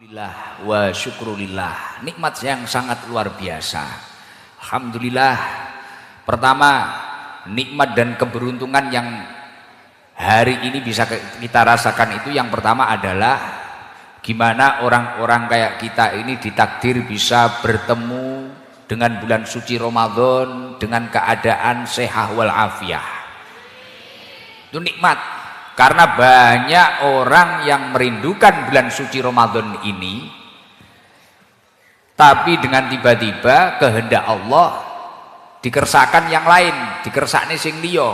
Alhamdulillah wa syukrulillah, nikmat yang sangat luar biasa. Alhamdulillah. Pertama, nikmat dan keberuntungan yang hari ini bisa kita rasakan itu yang pertama adalah gimana orang-orang kayak kita ini ditakdir bisa bertemu dengan bulan suci Ramadan dengan keadaan sehat wal afiah. Itu nikmat. Karena banyak orang yang merindukan bulan suci Ramadan ini, tapi dengan tiba-tiba kehendak Allah dikersakan yang lain, dikersakne sing liya.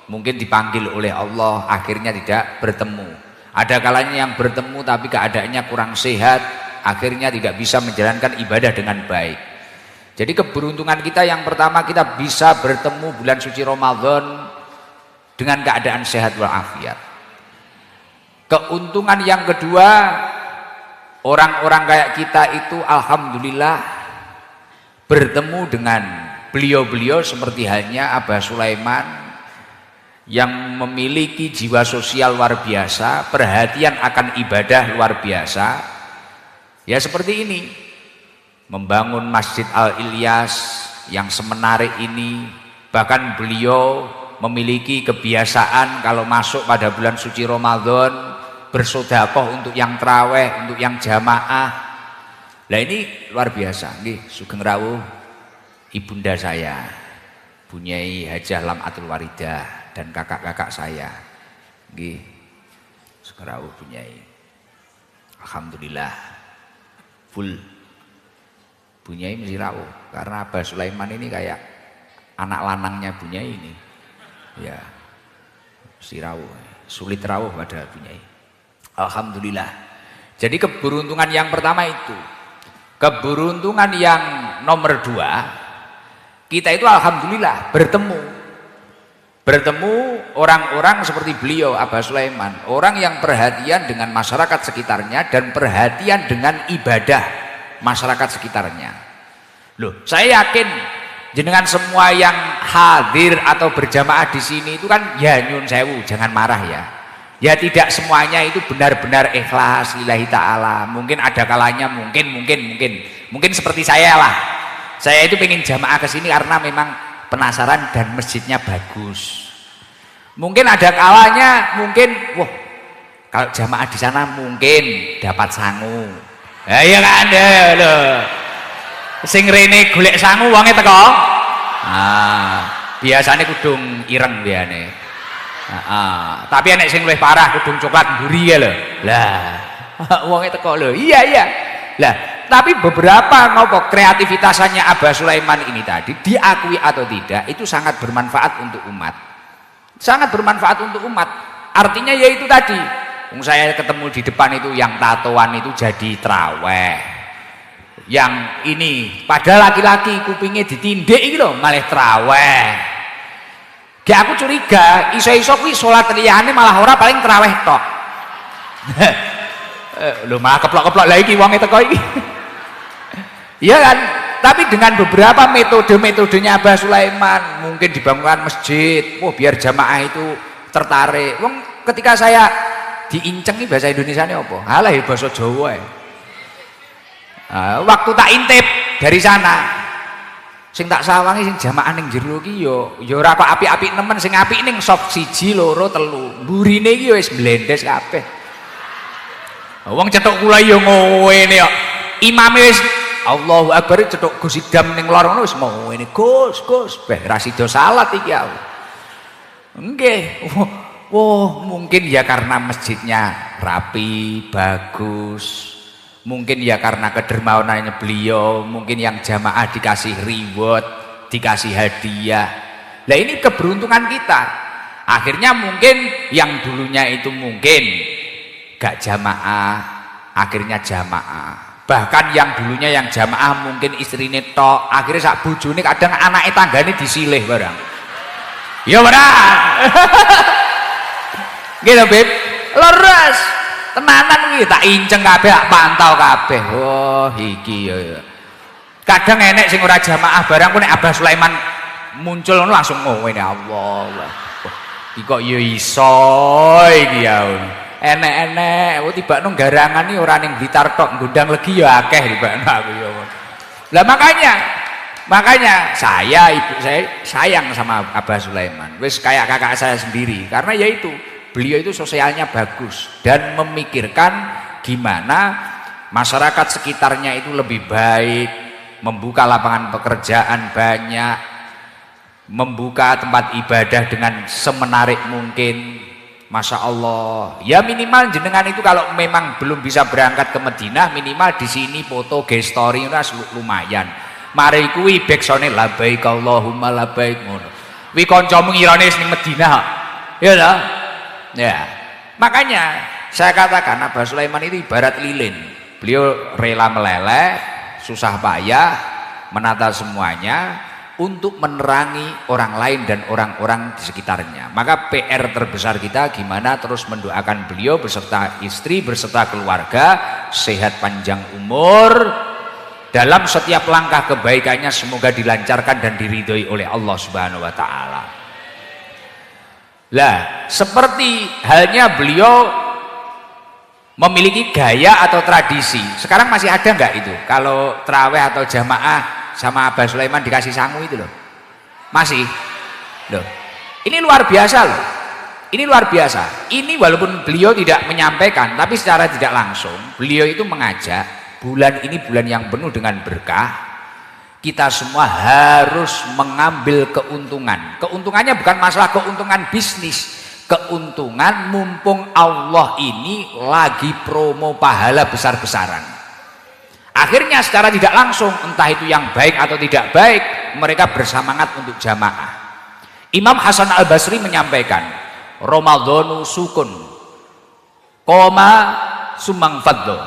Mungkin dipanggil oleh Allah, akhirnya tidak bertemu. Ada kalanya yang bertemu tapi keadaannya kurang sehat, akhirnya tidak bisa menjalankan ibadah dengan baik. Jadi keberuntungan kita yang pertama, kita bisa bertemu bulan suci Ramadan dengan keadaan sehat walafiat. Keuntungan yang kedua, orang-orang kayak kita itu alhamdulillah bertemu dengan beliau-beliau seperti halnya Abah Sulaiman yang memiliki jiwa sosial luar biasa, perhatian akan ibadah luar biasa. Ya seperti ini, membangun Masjid Al-Ilyas yang semenarik ini, bahkan beliau memiliki kebiasaan kalau masuk pada bulan suci Ramadan bersedekah untuk yang traweh, untuk yang jamaah. Nah ini luar biasa. Nggih, sugeng rawuh ibunda saya, Bunyai Hajah Lam'atul Waridah dan kakak-kakak saya. Nggih, sugeng rawuh Bunyai. Alhamdulillah full Bunyai mesti rawuh karena Abah Sulaiman ini kayak anak lanangnya Bunyai ini. Ya, si rawuh, sulit rawuh pada Bunyai. Alhamdulillah. Jadi keberuntungan yang pertama itu. Keberuntungan yang nomor dua, kita itu alhamdulillah bertemu orang-orang seperti beliau Abah Sulaiman, orang yang perhatian dengan masyarakat sekitarnya dan perhatian dengan ibadah masyarakat sekitarnya. Loh, saya yakin jenengan semua yang hadir atau berjamaah di sini itu kan ya nyun sewu, jangan marah ya. Ya tidak semuanya itu benar-benar ikhlas lillahi ta'ala. Mungkin ada kalanya mungkin seperti saya lah. Saya itu pengen jamaah ke sini karena memang penasaran dan masjidnya bagus. Mungkin ada kalanya wah kalau jamaah di sana mungkin dapat sangu. Ya iya kan loh. Sing rene golek sangu wonge teko. Biasanya kudung ireng biasane. Tapi enek sing luwih parah kudung coklat mburi ya lho. Lah, wonge teko lho. Iya. Lah, tapi beberapa kreativitasannya Abah Sulaiman ini tadi diakui atau tidak itu sangat bermanfaat untuk umat. Sangat bermanfaat untuk umat. Artinya yaitu tadi. Saya ketemu di depan itu yang tatoan itu jadi traweh. Yang ini pada laki-laki kupingnya ditindik iki lho malah traweh. Gak aku curiga iso-iso kuwi salat liyane malah ora paling traweh tok. Lho malah keplok-keplok lha iki wonge teko iki. Iya kan? Tapi dengan beberapa metode-metodenya Abah Sulaiman, mungkin dibangunkan masjid, biar jamaah itu tertarik. Wong ketika saya diincengi bahasa Indonesianya apa? Halah bahasa Jawa ya. Waktu tak intip dari sana sing tak sawangi sing jamaah ning jero ki ya ora kok apik-apik nemen, sing apik ning sop 1 2 3 mburine iki ya wis blendes kabeh. Wong cetuk kula ya ngene kok imame wis Allahu Akbar cetuk Gus Idam ning lor ngono wis ngene Gus beh ra sida salat iki aku. Nggih. Mungkin ya karena masjidnya rapi, bagus. Mungkin ya karena kedermawanannya beliau, mungkin yang jamaah dikasih reward, dikasih hadiah. Nah ini keberuntungan kita. Akhirnya mungkin yang dulunya itu mungkin gak jamaah, akhirnya jamaah. Bahkan yang dulunya yang jamaah mungkin istrinya tok, akhirnya sak bojone kadang anake tanggane disilih barang. Ya barang. Gitu Beb, leres. Tenanan kuwi tak inceng kabeh, tak pantau kabeh. Iki ya. Kadang enek sing ora jamaah barang ku nek Abah Sulaiman muncul ngono langsung ngene Allah. Iki kok ya iso iki ya. enek-enek tibakno garangan iki ora ning Blitar tok, Gondang Legi ya akeh tibakno aku ya. Lah makanya saya, ibu saya sayang sama Abah Sulaiman. Wis kayak kakak saya sendiri karena yaitu beliau itu sosialnya bagus dan memikirkan gimana masyarakat sekitarnya itu lebih baik, membuka lapangan pekerjaan banyak, membuka tempat ibadah dengan semenarik mungkin. Masya Allah, ya minimal jenengan itu kalau memang belum bisa berangkat ke Madinah, minimal di sini foto story lumayan. Mari kuwi backsone labbaik Allahumma labbaik ngono. Wi kancamu ngirane ning Madinah. Ya lah. Ya. Makanya saya katakan Abah Sulaiman itu ibarat lilin. Beliau rela meleleh, susah payah menata semuanya untuk menerangi orang lain dan orang-orang di sekitarnya. Maka PR terbesar kita gimana terus mendoakan beliau beserta istri, beserta keluarga, sehat panjang umur, dalam setiap langkah kebaikannya semoga dilancarkan dan diridhoi oleh Allah Subhanahu wa taala. Lah, seperti halnya beliau memiliki gaya atau tradisi. Sekarang masih ada nggak itu? Kalau tarawih atau jamaah sama Abah Sulaiman dikasih sangu itu loh, masih loh. Ini luar biasa loh, ini luar biasa. Ini walaupun beliau tidak menyampaikan, tapi secara tidak langsung beliau itu mengajak bulan ini bulan yang penuh dengan berkah. Kita semua harus mengambil keuntungan. Keuntungannya bukan masalah keuntungan bisnis, keuntungan mumpung Allah ini lagi promo pahala besar-besaran. Akhirnya secara tidak langsung, entah itu yang baik atau tidak baik, mereka bersemangat untuk jamaah. Imam Hasan Al-Basri menyampaikan, Ramadhanu sukun koma sumang fadlo.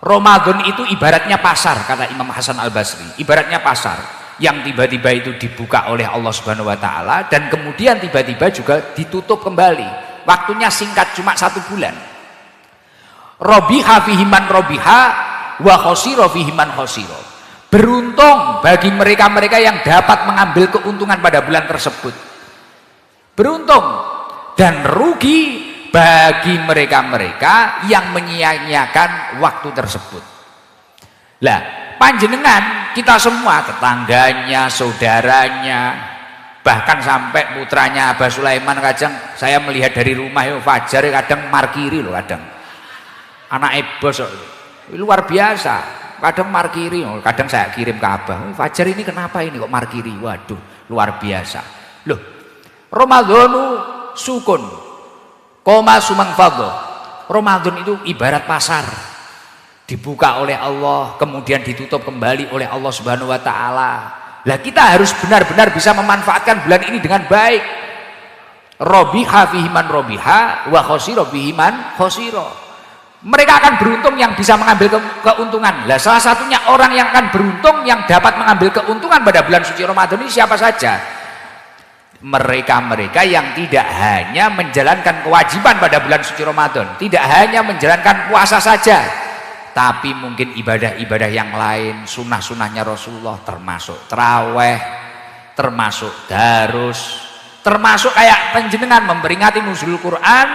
Ramadan itu ibaratnya pasar, kata Imam Hasan Al-Basri. Ibaratnya pasar yang tiba-tiba itu dibuka oleh Allah Subhanahu wa taala dan kemudian tiba-tiba juga ditutup kembali. Waktunya singkat, cuma 1 bulan. Robiha fihiman robiha wa khosiro fihiman khosiro. Beruntung bagi mereka-mereka yang dapat mengambil keuntungan pada bulan tersebut. Beruntung. Dan rugi bagi mereka-mereka yang menyia-nyiakan waktu tersebut. Lah, panjenengan kita semua, tetangganya, saudaranya, bahkan sampai putranya Abah Sulaiman, kadang saya melihat dari rumah ya Fajar kadang markiri loh, kadang anak bos luar biasa, kadang markiri, kadang saya kirim ke Abah, Fajar ini kenapa ini kok markiri, waduh luar biasa loh. Ramadhanu sukun koma sumang fadho. Ramadan itu ibarat pasar, dibuka oleh Allah kemudian ditutup kembali oleh Allah Subhanahu wa taala. Lah kita harus benar-benar bisa memanfaatkan bulan ini dengan baik. Robiha fihiman robiha wa khosiro fihiman khosiro. Mereka akan beruntung yang bisa mengambil keuntungan. Lah salah satunya orang yang akan beruntung yang dapat mengambil keuntungan pada bulan suci Ramadan ini siapa saja? Mereka-mereka yang tidak hanya menjalankan kewajiban pada bulan suci Ramadan, tidak hanya menjalankan puasa saja, tapi mungkin ibadah-ibadah yang lain, sunnah-sunnahnya Rasulullah, termasuk taraweh, termasuk darus, termasuk kayak panjenengan memperingati nuzulul Quran.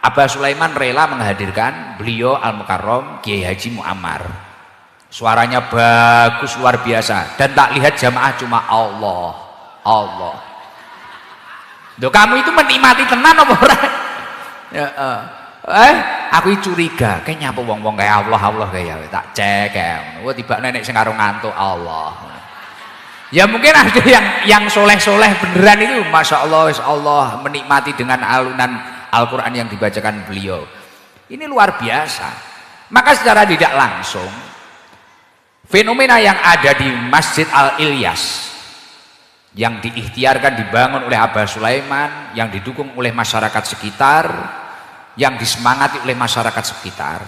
Abah Sulaiman rela menghadirkan beliau Al-Mukarram Kiai Haji Muammar. Suaranya bagus luar biasa dan tak lihat jamaah cuma Allah. Loh, kamu itu menikmati tenan apa ora? Ya, aku curiga kayaknya apa wong-wong kayak Allah kayak tak cek kayak ngono. Tiba nenek sing karo ngantuk Allah. Ya mungkin ada yang soleh-soleh beneran itu, masya Allah menikmati dengan alunan Al-Quran yang dibacakan beliau. Ini luar biasa. Maka secara tidak langsung fenomena yang ada di Masjid Al-Ilyas yang diikhtiarkan dibangun oleh Abah Sulaiman, yang didukung oleh masyarakat sekitar, yang disemangati oleh masyarakat sekitar,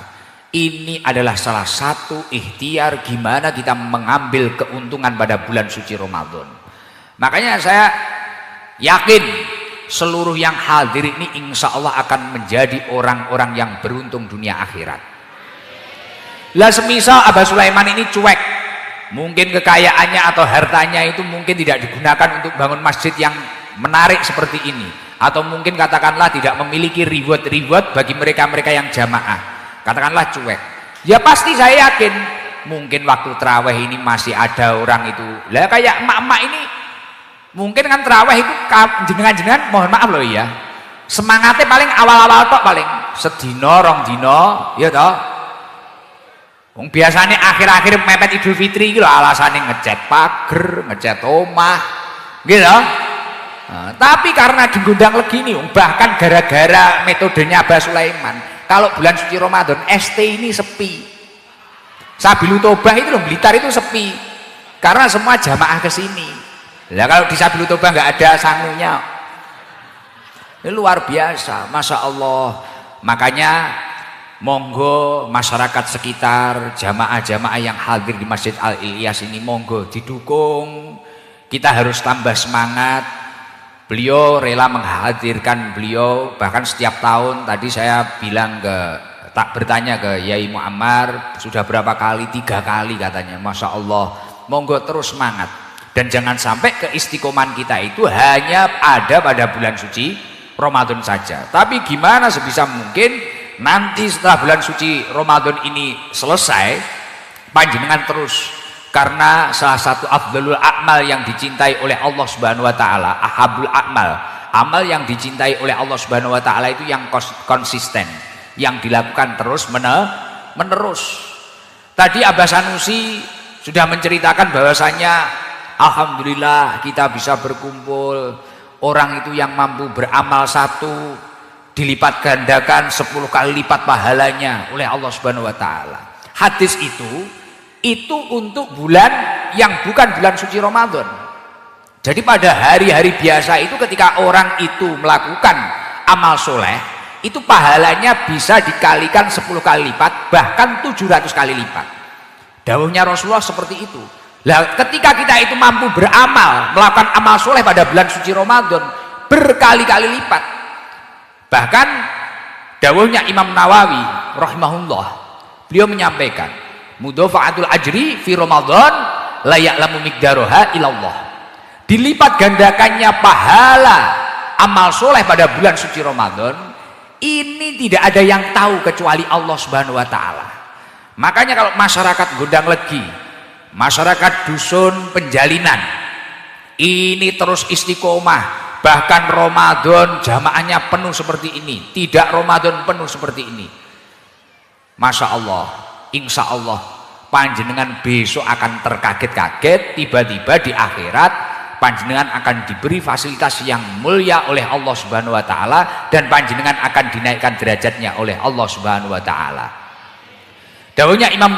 ini adalah salah satu ikhtiar gimana kita mengambil keuntungan pada bulan suci Ramadan. Makanya saya yakin seluruh yang hadir ini insya Allah akan menjadi orang-orang yang beruntung dunia akhirat. Lah semisal Abah Sulaiman ini cuek, mungkin kekayaannya atau hartanya itu mungkin tidak digunakan untuk bangun masjid yang menarik seperti ini, atau mungkin katakanlah tidak memiliki reward bagi mereka-mereka yang jamaah, katakanlah cuek, ya pasti saya yakin mungkin waktu terawih ini masih ada orang itu lah kayak emak-emak ini mungkin kan terawih itu jenengan-jenengan mohon maaf loh ya, semangatnya paling awal-awal tok, paling sedino rong dino ya toh. Wong biasanya akhir-akhir mepet Idul Fitri gitu alasannya ngecat pager, ngecat omah gitu. Nah, tapi karena digundang lagi nih, bahkan gara-gara metodenya Abah Sulaiman, kalau bulan suci Ramadan ST ini sepi. Sabilu Tobah itu loh, Blitar itu sepi karena semua jamaah ke sini. Lah kalau di Sabilu Tobah nggak ada sangunya, ini luar biasa, masya Allah. Makanya monggo masyarakat sekitar, jamaah-jamaah yang hadir di Masjid Al-Ilyas ini monggo didukung. Kita harus tambah semangat. Beliau rela menghadirkan beliau, bahkan setiap tahun tadi saya bilang bertanya ke Yai Muammar sudah berapa kali, 3 kali katanya, masya Allah. Monggo terus semangat dan jangan sampai keistiqomahan kita itu hanya ada pada bulan suci Ramadan saja. Tapi gimana sebisa mungkin nanti setelah bulan suci Ramadan ini selesai, panjenengan terus, karena salah satu afdalul a'mal yang dicintai oleh Allah Subhanahu wa taala, ahabul a'mal, amal yang dicintai oleh Allah Subhanahu wa taala itu yang konsisten, yang dilakukan terus menerus. Tadi Abah Sanusi sudah menceritakan bahwasanya alhamdulillah kita bisa berkumpul, orang itu yang mampu beramal satu dilipat gandakan 10 kali lipat pahalanya oleh Allah Subhanahu wa taala. Hadis itu untuk bulan yang bukan bulan suci Ramadan. Jadi pada hari-hari biasa itu ketika orang itu melakukan amal soleh, itu pahalanya bisa dikalikan 10 kali lipat, bahkan 700 kali lipat. Dawuhnya Rasulullah seperti itu. Lah ketika kita itu mampu beramal, melakukan amal soleh pada bulan suci Ramadan berkali-kali lipat. Bahkan dawuhnya Imam Nawawi rahimahullah, beliau menyampaikan mudhafa'atul ajri fi Ramadan la ya'lamu miqdaroha ilallah. Dilipat gandakannya pahala amal soleh pada bulan suci Ramadan ini tidak ada yang tahu kecuali Allah Subhanahu wa taala. Makanya kalau masyarakat Gondang Legi, masyarakat dusun Penjalinan ini terus istiqomah, bahkan Ramadan jamaahnya penuh seperti ini, tidak Ramadan penuh seperti ini, masya Allah, insya Allah panjenengan besok akan terkaget-kaget, tiba-tiba di akhirat panjenengan akan diberi fasilitas yang mulia oleh Allah Subhanahu wa taala, dan panjenengan akan dinaikkan derajatnya oleh Allah Subhanahu wa taala. Dawuhnya Imam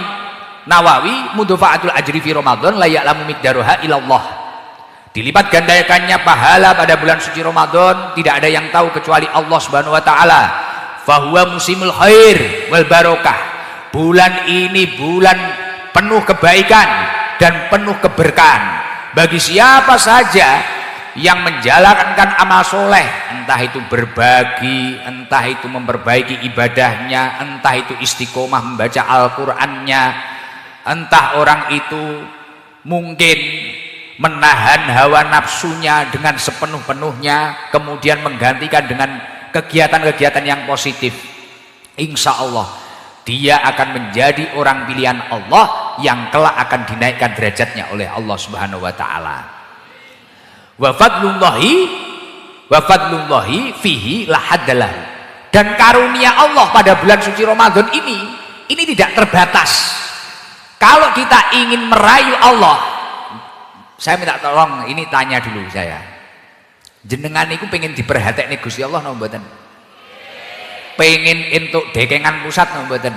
Nawawi, mudhafa'atul ajri fi Ramadan la ya'lamu miqdaroha ilallah. Dilipat gandakannya pahala pada bulan suci Ramadan tidak ada yang tahu kecuali Allah Subhanahu wa taala. Fahuwa musimul khair wal barokah. Bulan ini bulan penuh kebaikan dan penuh keberkahan bagi siapa saja yang menjalankan amal soleh, entah itu berbagi, entah itu memperbaiki ibadahnya, entah itu istiqomah membaca Al-Qur'annya, entah orang itu mungkin menahan hawa nafsunya dengan sepenuh-penuhnya, kemudian menggantikan dengan kegiatan-kegiatan yang positif. Insya Allah dia akan menjadi orang pilihan Allah yang kelak akan dinaikkan derajatnya oleh Allah Subhanahu wa taala. Wa fadlullahi fihi lahaddalahu. Dan karunia Allah pada bulan suci Ramadan ini tidak terbatas. Kalau kita ingin merayu Allah, saya minta tolong ini tanya dulu saya, jenengan itu pengen diperhatekne Gusti Allah napa mboten? Pengen entuk dekengan pusat napa mboten?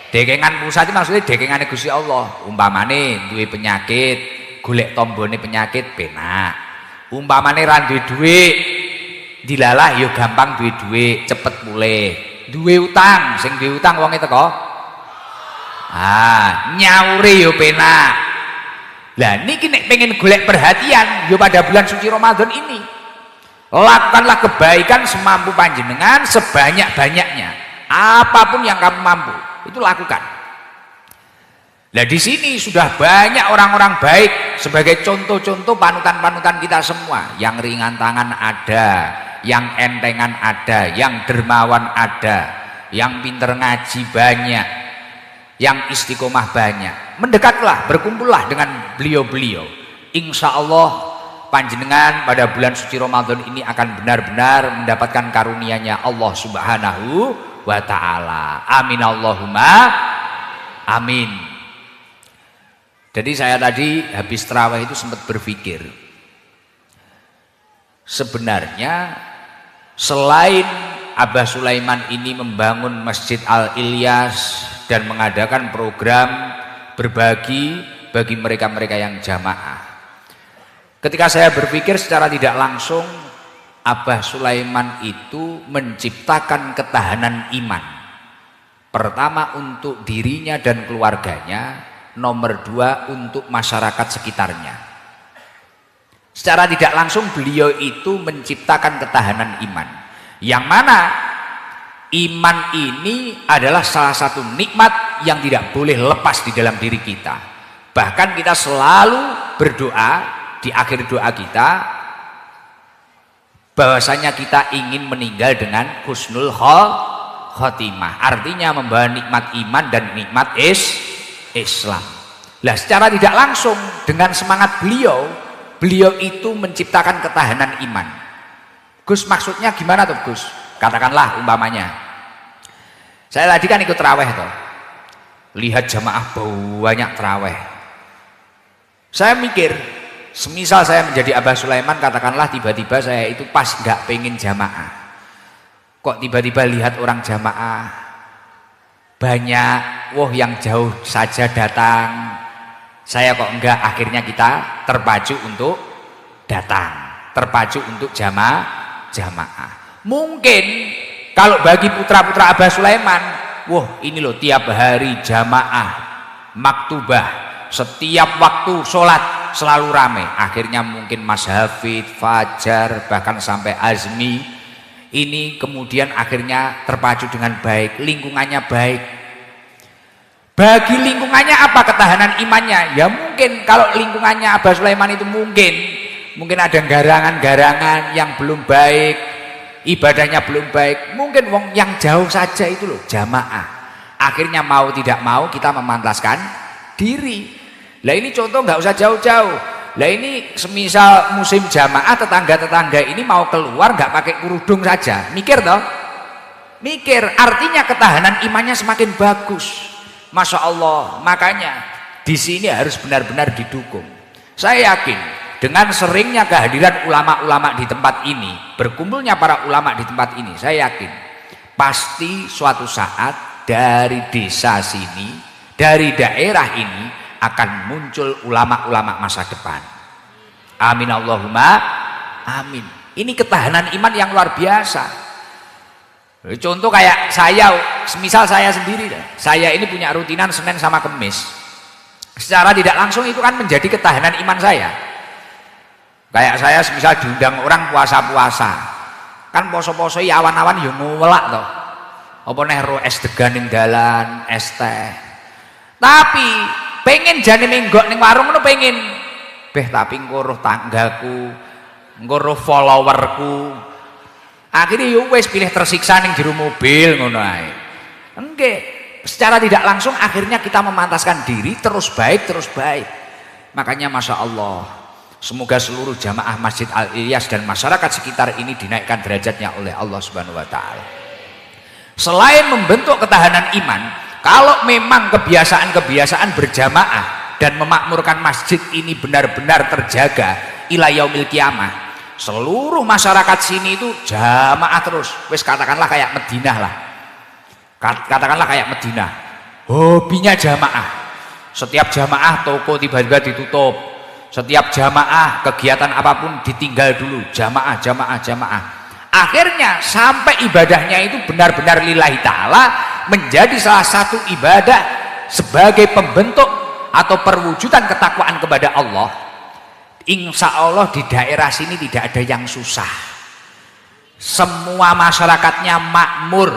Dekengan pusat itu maksudnya dekengane Gusti Allah. Umpamane duwe penyakit, golek tombone penyakit penak. Umpamane ra duwe dhuwit, dilalah ya gampang duwe dhuwit, cepet pulih. Duwe utang, sing duwe utang wonge teko. Nyaure ya penak. Lah niki nek pengen golek perhatian yo pada bulan suci Ramadan ini, lakukanlah kebaikan semampu panjenengan, sebanyak-banyaknya, apapun yang kamu mampu itu lakukan. Nah di sini sudah banyak orang-orang baik sebagai contoh-contoh panutan-panutan kita semua. Yang ringan tangan ada, yang entengan ada, yang dermawan ada, yang pinter ngaji banyak, yang istiqomah banyak. Mendekatlah, berkumpullah dengan beliau-beliau. Insya Allah panjenengan pada bulan suci Ramadan ini akan benar-benar mendapatkan karunia-Nya Allah Subhanahu wa ta'ala. Amin Allahumma amin. Jadi saya tadi habis tarawih itu sempat berpikir, sebenarnya selain Abah Sulaiman ini membangun Masjid Al-Ilyas dan mengadakan program berbagi bagi mereka-mereka yang jamaah, ketika saya berpikir secara tidak langsung, Abah Sulaiman itu menciptakan ketahanan iman. Pertama untuk dirinya dan keluarganya, nomor dua untuk masyarakat sekitarnya. Secara tidak langsung beliau itu menciptakan ketahanan iman, yang mana iman ini adalah salah satu nikmat yang tidak boleh lepas di dalam diri kita. Bahkan kita selalu berdoa di akhir doa kita bahwasanya kita ingin meninggal dengan husnul khotimah, artinya membawa nikmat iman dan nikmat Islam. Lah secara tidak langsung dengan semangat beliau itu menciptakan ketahanan iman. Gus, maksudnya gimana tuh Gus? Katakanlah umpamanya saya tadi kan ikut taraweh tuh, lihat jamaah banyak taraweh. Saya mikir, semisal saya menjadi Abah Sulaiman, katakanlah tiba-tiba saya itu pas nggak pengen jamaah, kok tiba-tiba lihat orang jamaah banyak, wah yang jauh saja datang, saya kok enggak. Akhirnya kita terpacu untuk datang, terpacu untuk jamaah. Mungkin kalau bagi putra-putra Abah Sulaiman, wah ini loh tiap hari jamaah maktubah, setiap waktu sholat selalu ramai. Akhirnya mungkin Mas Hafid, Fajar, bahkan sampai Azmi ini kemudian akhirnya terpacu dengan baik, lingkungannya baik. Bagi lingkungannya apa ketahanan imannya? Ya mungkin kalau lingkungannya Abah Sulaiman itu mungkin ada garangan-garangan yang belum baik, ibadahnya belum baik, mungkin wong yang jauh saja itu loh jamaah, akhirnya mau tidak mau kita memantaskan diri. Lah ini contoh nggak usah jauh-jauh. Lah ini semisal musim jamaah, tetangga-tetangga ini mau keluar nggak pakai kerudung saja, mikir toh, mikir, artinya ketahanan imannya semakin bagus. Masya Allah. Makanya di sini harus benar-benar didukung. Saya yakin dengan seringnya kehadiran ulama-ulama di tempat ini, berkumpulnya para ulama di tempat ini, saya yakin pasti suatu saat dari desa sini, dari daerah ini akan muncul ulama-ulama masa depan. Amin Allahumma amin. Ini ketahanan iman yang luar biasa. Contoh kayak saya, semisal saya sendiri, saya ini punya rutinan Senin sama Kemis. Secara tidak langsung itu kan menjadi ketahanan iman saya. Kayak saya semisal diundang orang puasa-puasa, kan poso-poso ya awan-awan ya ngulak toh. Apa neh ro es degan ning dalan, es teh. Tapi pengen jane menggok ning warung ngono pengen. Beh tapi engko roh tanggaku, engko roh followerku. Akhirnya yo wis pilih tersiksa ning jero mobil ngono ae. Nggih, secara tidak langsung akhirnya kita memantaskan diri terus baik. Makanya Masya Allah, semoga seluruh jamaah Masjid Al-Ilyas dan masyarakat sekitar ini dinaikkan derajatnya oleh Allah Subhanahu wa taala. Selain membentuk ketahanan iman, kalau memang kebiasaan-kebiasaan berjamaah dan memakmurkan masjid ini benar-benar terjaga ila yaumil qiyamah, seluruh masyarakat sini itu jamaah terus. Wis katakanlah kayak Madinah lah. Katakanlah kayak Madinah. Hobinya jamaah. Setiap jamaah toko tiba-tiba ditutup. Setiap jamaah kegiatan apapun ditinggal dulu. Jamaah. Akhirnya sampai ibadahnya itu benar-benar lillahi ta'ala, menjadi salah satu ibadah sebagai pembentuk atau perwujudan ketakwaan kepada Allah. Insya Allah di daerah sini tidak ada yang susah, semua masyarakatnya makmur.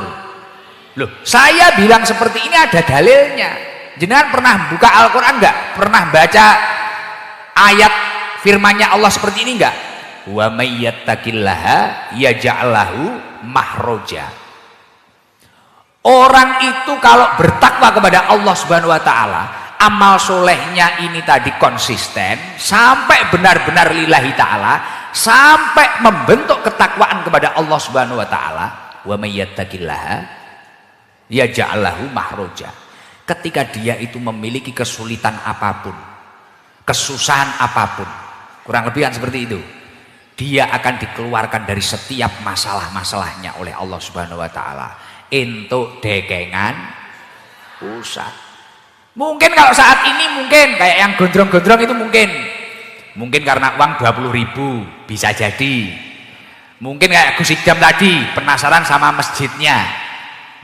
Loh, saya bilang seperti ini ada dalilnya. Jenengan pernah buka Al-Quran enggak? Pernah baca ayat firmannya Allah seperti ini enggak? wa may yattaqillaha yaj'al lahu mahroja. Orang itu kalau bertakwa kepada Allah Subhanahu wa taala, amal solehnya ini tadi konsisten sampai benar-benar lillahi taala, sampai membentuk ketakwaan kepada Allah Subhanahu wa taala. Wa may yattaqillaha yaj'al lahu mahroja. Ketika dia itu memiliki kesulitan apapun, kesusahan apapun, kurang lebih kan seperti itu, dia akan dikeluarkan dari setiap masalah-masalahnya oleh Allah Subhanahu wa taala. Entuk dekengan pusat. Mungkin kalau saat ini mungkin kayak yang gondrong-gondrong itu mungkin karena uang 20.000 bisa jadi. Mungkin kayak Gus Idam tadi penasaran sama masjidnya.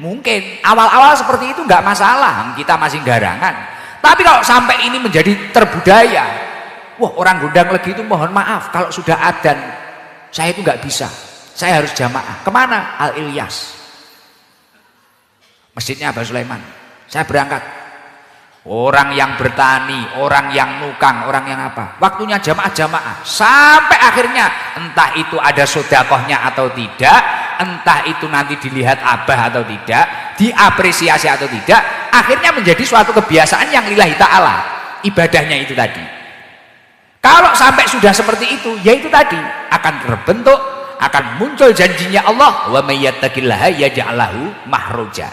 Mungkin awal-awal seperti itu nggak masalah, kita masih garangan. Tapi kalau sampai ini menjadi terbudaya, wah orang Gondang Legi itu mohon maaf kalau sudah adzan saya itu nggak bisa, saya harus jamaah. Kemana? Al Ilyas, masjidnya Abah Sulaiman. Saya berangkat. Orang yang bertani, orang yang nukang, orang yang apa, waktunya jamaah-jamaah sampai akhirnya entah itu ada sodakohnya atau tidak, entah itu nanti dilihat abah atau tidak, diapresiasi atau tidak, akhirnya menjadi suatu kebiasaan yang lillahi ta'ala, ibadahnya itu tadi. Kalau sampai sudah seperti itu, ya itu tadi akan terbentuk, akan muncul janjinya Allah, wa may yattaqillaha yaj'al lahu mahroja.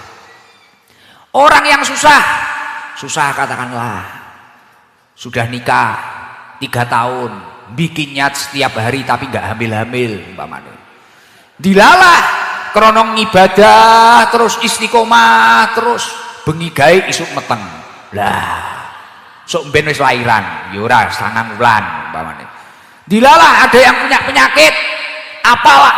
Orang yang susah katakanlah sudah nikah 3 tahun, bikin nyat setiap hari tapi nggak hamil-hamil umpamanya, dilalah kronong ibadah terus istiqomah terus bengi gawe isuk meteng lah sok ben wis lairan ya ora 9 bulan umpamanya, dilalah ada yang punya penyakit apalah,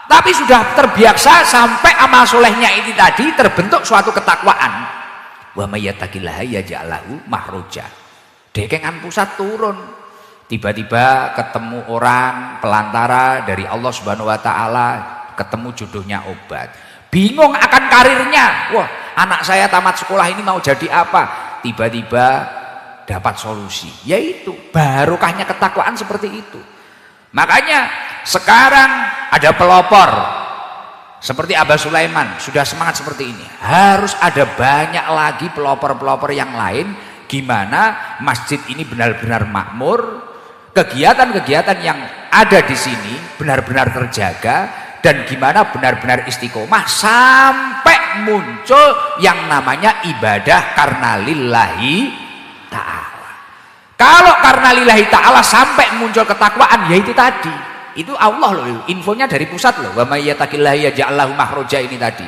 tapi sudah terbiasa sampai amal solehnya ini tadi terbentuk suatu ketakwaan. Wa may yattaqillaha yaj'al lahu mahroja. Dekengan pusat turun, tiba-tiba ketemu orang pelantara dari Allah Subhanahu wa taala, ketemu jodohnya obat, bingung akan karirnya. Wah, anak saya tamat sekolah ini mau jadi apa? Tiba-tiba dapat solusi, yaitu barokahnya ketakwaan seperti itu. Makanya sekarang ada pelopor seperti Abah Sulaiman sudah semangat seperti ini, harus ada banyak lagi pelopor-pelopor yang lain, gimana masjid ini benar-benar makmur, kegiatan-kegiatan yang ada di sini benar-benar terjaga, dan gimana benar-benar istiqomah sampai muncul yang namanya ibadah karena lillahi ta'ala. Kalau karena lillahi ta'ala sampai muncul ketakwaan, yaitu tadi, itu Allah loh, infonya dari pusat loh. Wa may yattaqillaha yaj'al lahu mahroja ini tadi.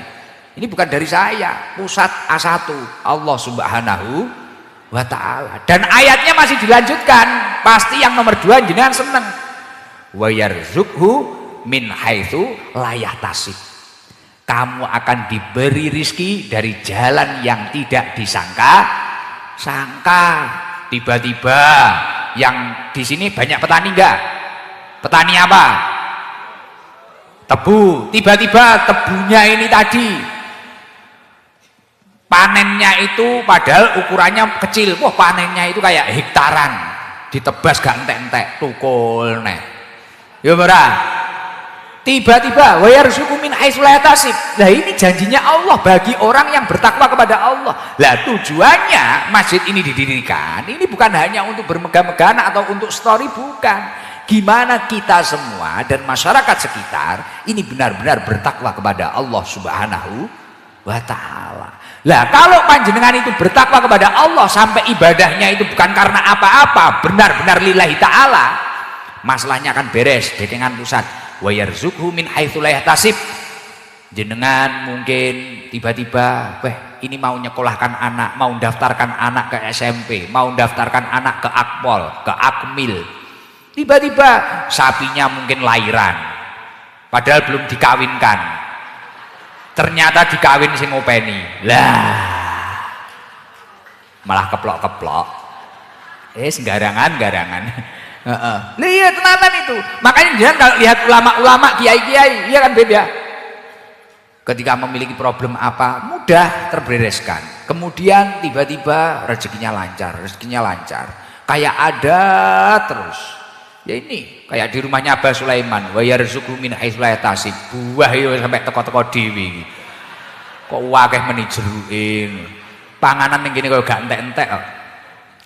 Ini bukan dari saya, pusat A1 Allah Subhanahu wa taala. Dan ayatnya masih dilanjutkan. Pasti yang nomor 2 jenengan seneng. Wa yarzuqhu min haitsu la yahtasib. Kamu akan diberi rizki dari jalan yang tidak disangka-sangka. Tiba-tiba yang di sini banyak petani enggak? Petani apa? Tebu. Tiba-tiba tebunya ini tadi panennya itu padahal ukurannya kecil, wah panennya itu kayak hektaran, ditebas gak entek-entek, tukul neh. Ya ora. Tiba-tiba wa yarzuqu min haitsu la yahtasib. Lah ini janjinya Allah bagi orang yang bertakwa kepada Allah. Lah tujuannya masjid ini didirikan ini bukan hanya untuk bermegah-megahan atau untuk story, bukan. Gimana kita semua dan masyarakat sekitar ini benar-benar bertakwa kepada Allah Subhanahu wa ta'ala. Lah kalau panjenengan itu bertakwa kepada Allah sampai ibadahnya itu bukan karena apa-apa, benar-benar lillahi ta'ala, masalahnya akan beres. Dengan pusat wa yarzuqhu min haitsu la yahtasib. Jenengan mungkin tiba-tiba ini mau nyekolahkan anak, mau daftarkan anak ke SMP, mau daftarkan anak ke Akpol, ke Akmil, tiba-tiba sapinya mungkin lahiran padahal belum dikawinkan, ternyata dikawin sing ngopeni, lah malah keplok-keplok, garangan lihat tenanan itu. Makanya jangan kalau lihat ulama-ulama, kiai-kiai, iya kan beb ya, ketika memiliki problem apa mudah terbereskan, kemudian tiba-tiba rezekinya lancar, kayak ada terus. Ya ini kayak di rumahnya Abah Sulaiman, wa yarzuqhu min haitsu la yahtasib. Buah itu sampai teko-teko dhewe. Kok akeh meni jeruke. Panganan ning kene kok gak entek-entek kok.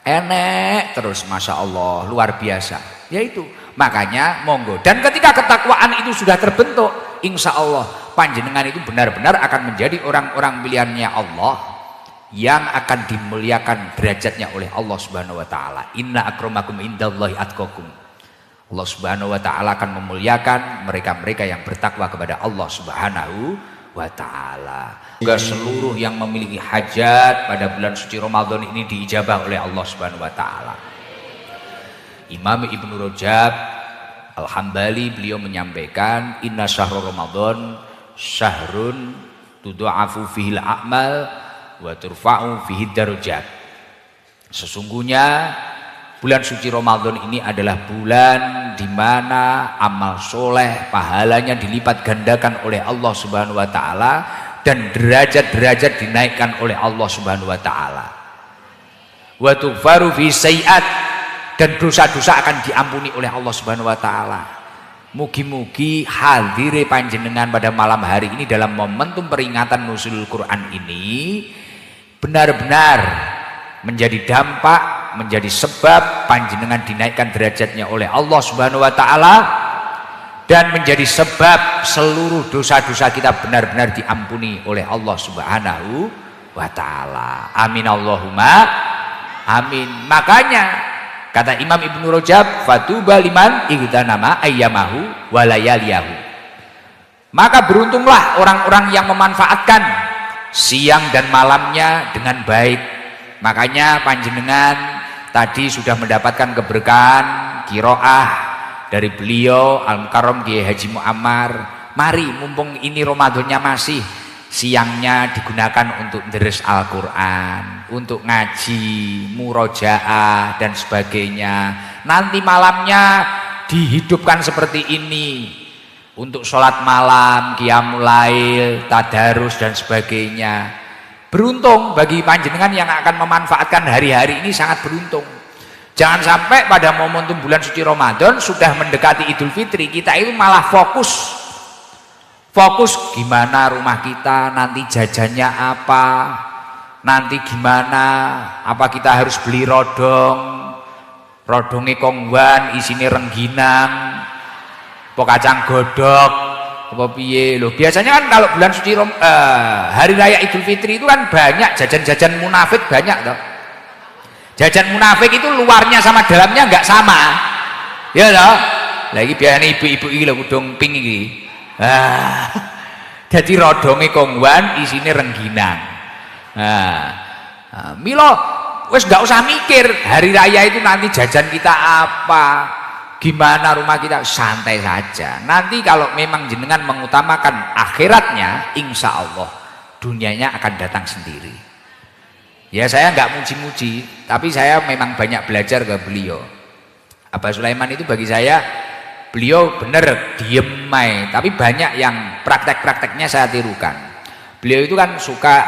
Enek terus, masya Allah, luar biasa. Ya itu, makanya monggo. Dan ketika ketakwaan itu sudah terbentuk, insya Allah panjenengan itu benar-benar akan menjadi orang-orang pilihannya Allah yang akan dimuliakan derajatnya oleh Allah Subhanahu wa taala. Inna akramakum indallahi atqakum. Allah Subhanahu wa taala akan memuliakan mereka-mereka yang bertakwa kepada Allah Subhanahu wa taala. Semoga seluruh yang memiliki hajat pada bulan suci Ramadan ini diijabah oleh Allah Subhanahu wa taala. Imam Ibnu Rajab Al-Hambali beliau menyampaikan, inna syahrul Ramadan syahrun tudha'afu fihil a'mal wa turfa'u fihi darajat. Sesungguhnya bulan suci Ramadan ini adalah bulan di mana amal soleh pahalanya dilipat gandakan oleh Allah Subhanahu wa taala dan derajat-derajat dinaikkan oleh Allah Subhanahu wa taala. Wa tughfaru fi sayyi'at, dan dosa-dosa akan diampuni oleh Allah Subhanahu wa taala. Mugi-mugi hadire panjenengan pada malam hari ini dalam momentum peringatan nuzul Quran ini benar-benar menjadi dampak, menjadi sebab panjenengan dinaikkan derajatnya oleh Allah Subhanahu wa taala dan menjadi sebab seluruh dosa-dosa kita benar-benar diampuni oleh Allah Subhanahu wa taala. Amin Allahumma amin. Makanya kata Imam Ibnu Rajab, fatuba liman igtanama ayyamahu wa layaliyahu. Maka beruntunglah orang-orang yang memanfaatkan siang dan malamnya dengan baik. Makanya panjenengan tadi sudah mendapatkan keberkahan qiraah dari beliau Al-Mukarram Kiai Haji Muammar. Mari mumpung ini Ramadannya masih, siangnya digunakan untuk deres Al-Quran, untuk ngaji, murojaah dan sebagainya. Nanti malamnya dihidupkan seperti ini untuk sholat malam, qiyamul lail, tadarus dan sebagainya. Beruntung bagi panjenengan yang akan memanfaatkan hari-hari ini, sangat beruntung. Jangan sampai pada momentum bulan suci Ramadan sudah mendekati Idul Fitri kita itu malah fokus gimana rumah kita nanti jajannya apa, nanti gimana, apa kita harus beli rodongnya kongwan isine rengginang apa kacang godok apa piye loh. Biasanya kan kalau bulan suci hari raya Idul Fitri itu kan banyak jajan-jajan munafik, banyak toh. Jajan munafik itu luarnya sama dalamnya nggak sama, ya toh. Lagi biasanya ibu-ibu ini lho kudung pink ini. Jadi rodonge kongwan isine rengginang. Milo wes nggak usah mikir hari raya itu nanti jajan kita apa, gimana rumah kita, santai saja. Nanti kalau memang jenengan mengutamakan akhiratnya, insya Allah dunianya akan datang sendiri. Ya saya nggak muji-muji, tapi saya memang banyak belajar ke beliau. Abah Sulaiman itu bagi saya, beliau bener diem mai, tapi banyak yang praktek-prakteknya saya tirukan. Beliau itu kan suka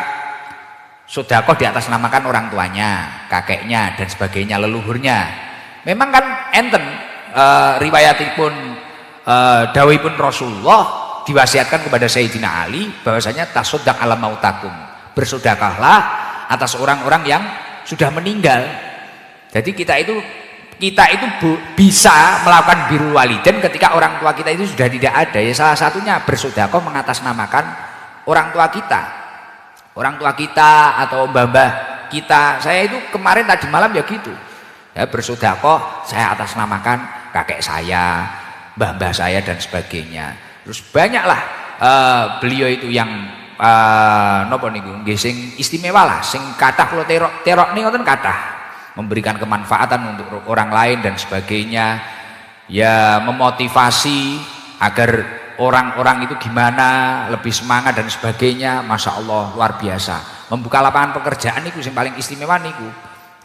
sedekah di atas namakan orang tuanya, kakeknya dan sebagainya, leluhurnya. Memang kan enten riwayatipun dawuhipun Rasulullah diwasiatkan kepada Sayyidina Ali bahwasanya tasoddaq ala mautakum, bersedekahlah atas orang-orang yang sudah meninggal. Jadi kita itu bisa melakukan birrul walidain ketika orang tua kita itu sudah tidak ada. Ya salah satunya bersedekah mengatasnamakan orang tua kita atau mbah-mbah kita. Saya itu kemarin tadi malam ya gitu. Ya bersedekah saya atasnamakan kakek saya, mbah-mbah saya dan sebagainya. Terus banyaklah beliau itu yang napa niku nggih sing istimewa lah, sing kathah kula terok niku ngoten kathah, memberikan kemanfaatan untuk orang lain dan sebagainya. Ya memotivasi agar orang-orang itu gimana lebih semangat dan sebagainya. Masya Allah luar biasa, membuka lapangan pekerjaan niku sing paling istimewa niku.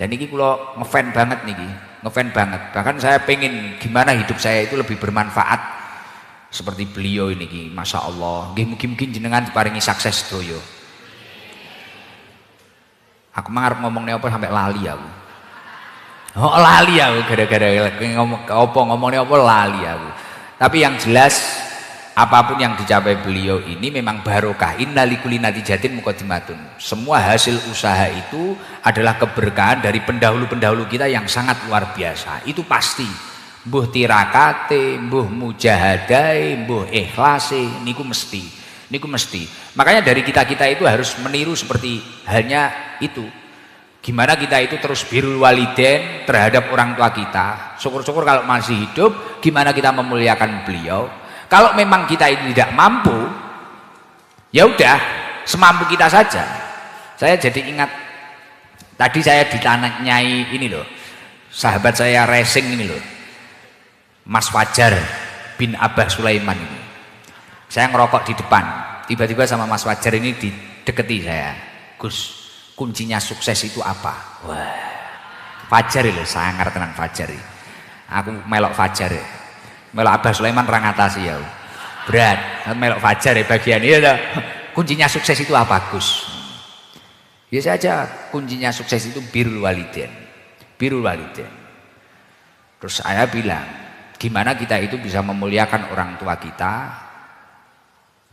Dan niki kula ngefan banget niki, ngefan banget. Bahkan saya pengen gimana hidup saya itu lebih bermanfaat seperti beliau ini, masya Allah. Mungkin jenengan diparingi sukses doyo. Aku ngarep ngomongnya apa sampai lali aku. Oh, lali aku gara-gara ngomongnya apa lali aku. Tapi yang jelas apapun yang dicapai beliau ini memang barokah. Innalikuli natijatin muqaddimatun. Semua hasil usaha itu adalah keberkahan dari pendahulu-pendahulu kita yang sangat luar biasa. Itu pasti. Mbuh tirakate, mbuh mujahadai, mbuh ikhlase, niku mesti. Niku mesti. Makanya dari kita-kita itu harus meniru seperti halnya itu. Gimana kita itu terus birrul walidain terhadap orang tua kita. Syukur-syukur kalau masih hidup, gimana kita memuliakan beliau. Kalau memang kita itu tidak mampu, ya udah semampu kita saja. Saya jadi ingat tadi saya ditanyai ini loh, sahabat saya racing ini loh, Mas Fajar bin Abah Sulaiman ini. Saya ngerokok di depan, tiba-tiba sama Mas Fajar ini dideketi saya. Gus, kuncinya sukses itu apa? Wah, Fajar loh, saya ngerti tenan Fajar. Aku melok Fajar ya. Melok Abah Sulaiman ra ngatasi ya. Berat, melok Fajar ya bagian ini. Kuncinya sukses itu apa, Gus? Ya saja, kuncinya sukses itu birrul walidain. Birrul walidain. Terus saya bilang, gimana kita itu bisa memuliakan orang tua kita,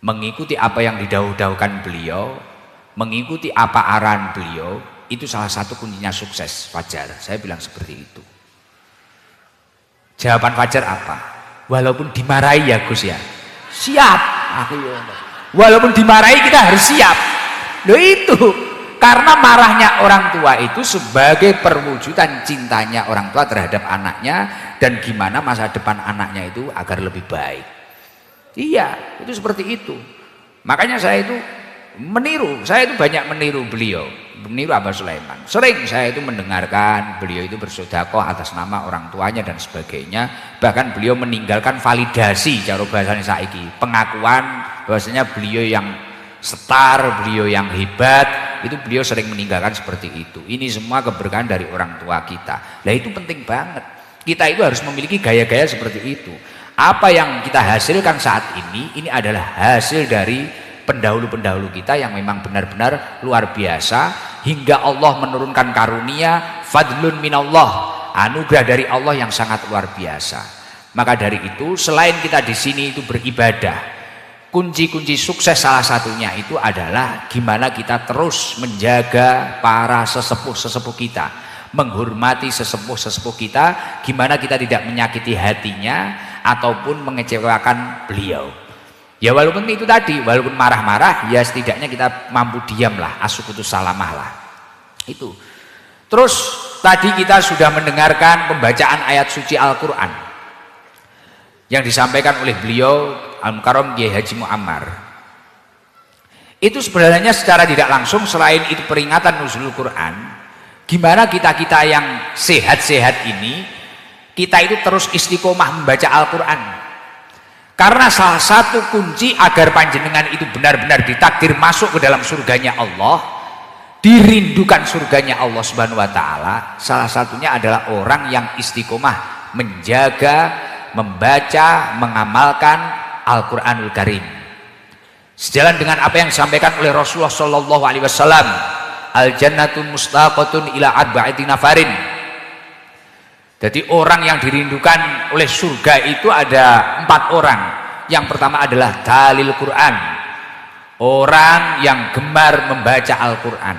mengikuti apa yang didahulu-dahulukan beliau, mengikuti apa arahan beliau, itu salah satu kuncinya sukses. Fajar, saya bilang seperti itu. Jawaban Fajar apa? Walaupun dimarahi ya Gus ya, siap. Aku ya, walaupun dimarahi kita harus siap. Loh itu, karena marahnya orang tua itu sebagai perwujudan cintanya orang tua terhadap anaknya dan gimana masa depan anaknya itu agar lebih baik. Iya, itu seperti itu. Makanya saya itu meniru, saya itu banyak meniru beliau, meniru Abah Sulaiman. Sering saya itu mendengarkan beliau itu bersedekah atas nama orang tuanya dan sebagainya. Bahkan beliau meninggalkan validasi cara bahasanya saiki, pengakuan bahwasanya beliau yang setar, beliau yang hebat, itu beliau sering meninggalkan seperti itu. Ini semua keberkahan dari orang tua kita. Nah itu penting banget. Kita itu harus memiliki gaya-gaya seperti itu. Apa yang kita hasilkan saat ini adalah hasil dari pendahulu-pendahulu kita yang memang benar-benar luar biasa, hingga Allah menurunkan karunia fadlun minallah, anugerah dari Allah yang sangat luar biasa. Maka dari itu selain kita di sini itu beribadah, kunci-kunci sukses salah satunya itu adalah gimana kita terus menjaga para sesepuh-sesepuh kita, menghormati sesepuh-sesepuh kita, gimana kita tidak menyakiti hatinya ataupun mengecewakan beliau. Ya walaupun itu tadi, walaupun marah-marah, ya setidaknya kita mampu diamlah, asukutus salamah lah. Itu. Terus tadi kita sudah mendengarkan pembacaan ayat suci Al-Quran yang disampaikan oleh beliau Al-Mukarram Kiai Haji Muammar. Itu sebenarnya secara tidak langsung selain itu peringatan nuzulul Quran, gimana kita-kita yang sehat-sehat ini, kita itu terus istiqomah membaca Al-Quran. Karena salah satu kunci agar panjenengan itu benar-benar ditakdir masuk ke dalam surganya Allah, dirindukan surganya Allah Subhanahu wa taala, salah satunya adalah orang yang istiqomah menjaga, membaca, mengamalkan Al-Qur'anul Karim. Sejalan dengan apa yang disampaikan oleh Rasulullah sallallahu alaihi wasallam, al-jannatu mustaqatun ila arba'ati nafarin. Jadi orang yang dirindukan oleh surga itu ada 4 orang. Yang pertama adalah talil Quran, orang yang gemar membaca Al-Quran.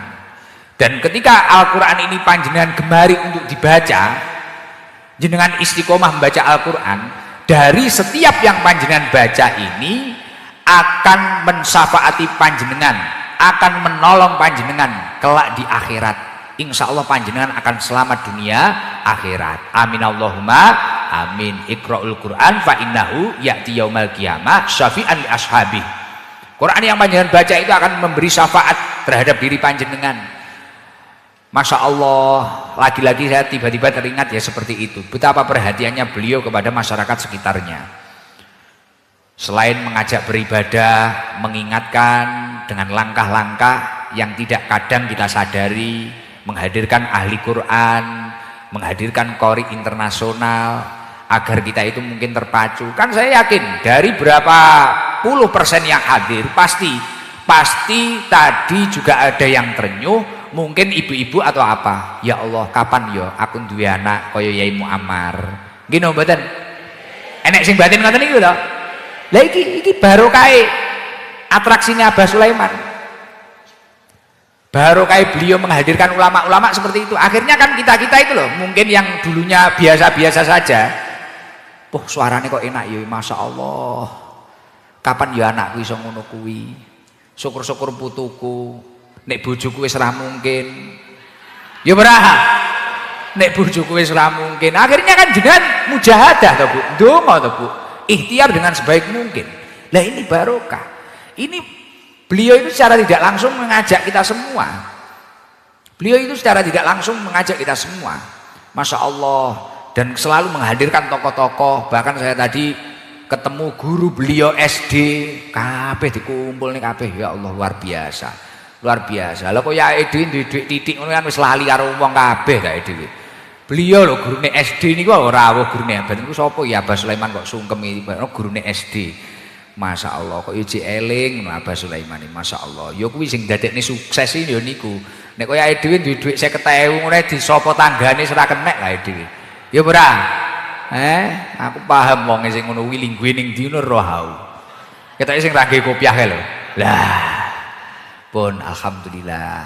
Dan ketika Al-Quran ini panjenengan gemari untuk dibaca, jenengan istiqomah membaca Al-Quran, dari setiap yang panjenengan baca ini akan mensafaati panjenengan, akan menolong panjenengan kelak di akhirat. Insya Allah panjenengan akan selamat dunia akhirat. Amin Allahumma amin. Iqra'ul Quran fa innahu ya'ti yaumal qiyamah syafi'an li ashabi. Quran yang panjenengan baca itu akan memberi syafaat terhadap diri panjenengan. Masya Allah, lagi-lagi saya tiba-tiba teringat ya seperti itu. Betapa perhatiannya beliau kepada masyarakat sekitarnya. Selain mengajak beribadah, mengingatkan dengan langkah-langkah yang tidak kadang kita sadari, menghadirkan ahli Quran, menghadirkan qori internasional agar kita itu mungkin terpacu. Kan saya yakin dari berapa puluh persen yang hadir pasti tadi juga ada yang terenyuh Mungkin ibu-ibu atau apa, ya Allah kapan yo aku duwe anak kaya Yai Muammar. Nggih napa mboten? Enek sing batin ngoten niku lho. Lah iki barokah atraksinya Abah Sulaiman. Barokah beliau menghadirkan ulama-ulama seperti itu. Akhirnya kan kita-kita itu loh, mungkin yang dulunya biasa-biasa saja. Suaranya kok enak ya, Masya Allah. Kapan ya anakku iso ngono kuwi? Syukur-syukur putuku. Nek bojoku wis ora mungkin. Ya berah. Nek bojoku wis ora mungkin. Akhirnya kan jenengan mujahadah to, Bu. Ndonga to, Bu. Ikhtiar dengan sebaik mungkin. Lah ini barokah. Ini beliau itu secara tidak langsung mengajak kita semua. Beliau itu secara tidak langsung mengajak kita semua. Masya Allah. Dan selalu menghadirkan tokoh-tokoh. Bahkan saya tadi ketemu guru beliau SD, kabeh dikumpul nih kabeh. Ya Allah, luar biasa. Luar biasa. Lah kok ya Edwin duit titik ngono kan wis lali karo wong kabeh kae dhewe. Beliau lho gurune SD niku ora awuh gurune abad niku sapa ya Abah Sulaiman kok sungkem iki gurune SD. Masya Allah kok iki eling Abah Sulaiman iki Masya Allah. Ya kuwi sing dadekne sukses iki ya niku. Nek kaya Edwin duit 50.000 ngono disopo tanggane ora kenek kae dhewe. Ya ora. Aku paham wong sing ngono kuwi lingguhe ning ndi roh hau. Ketoke sing ra nggih kopiah kae lho. Lah. Pun alhamdulillah.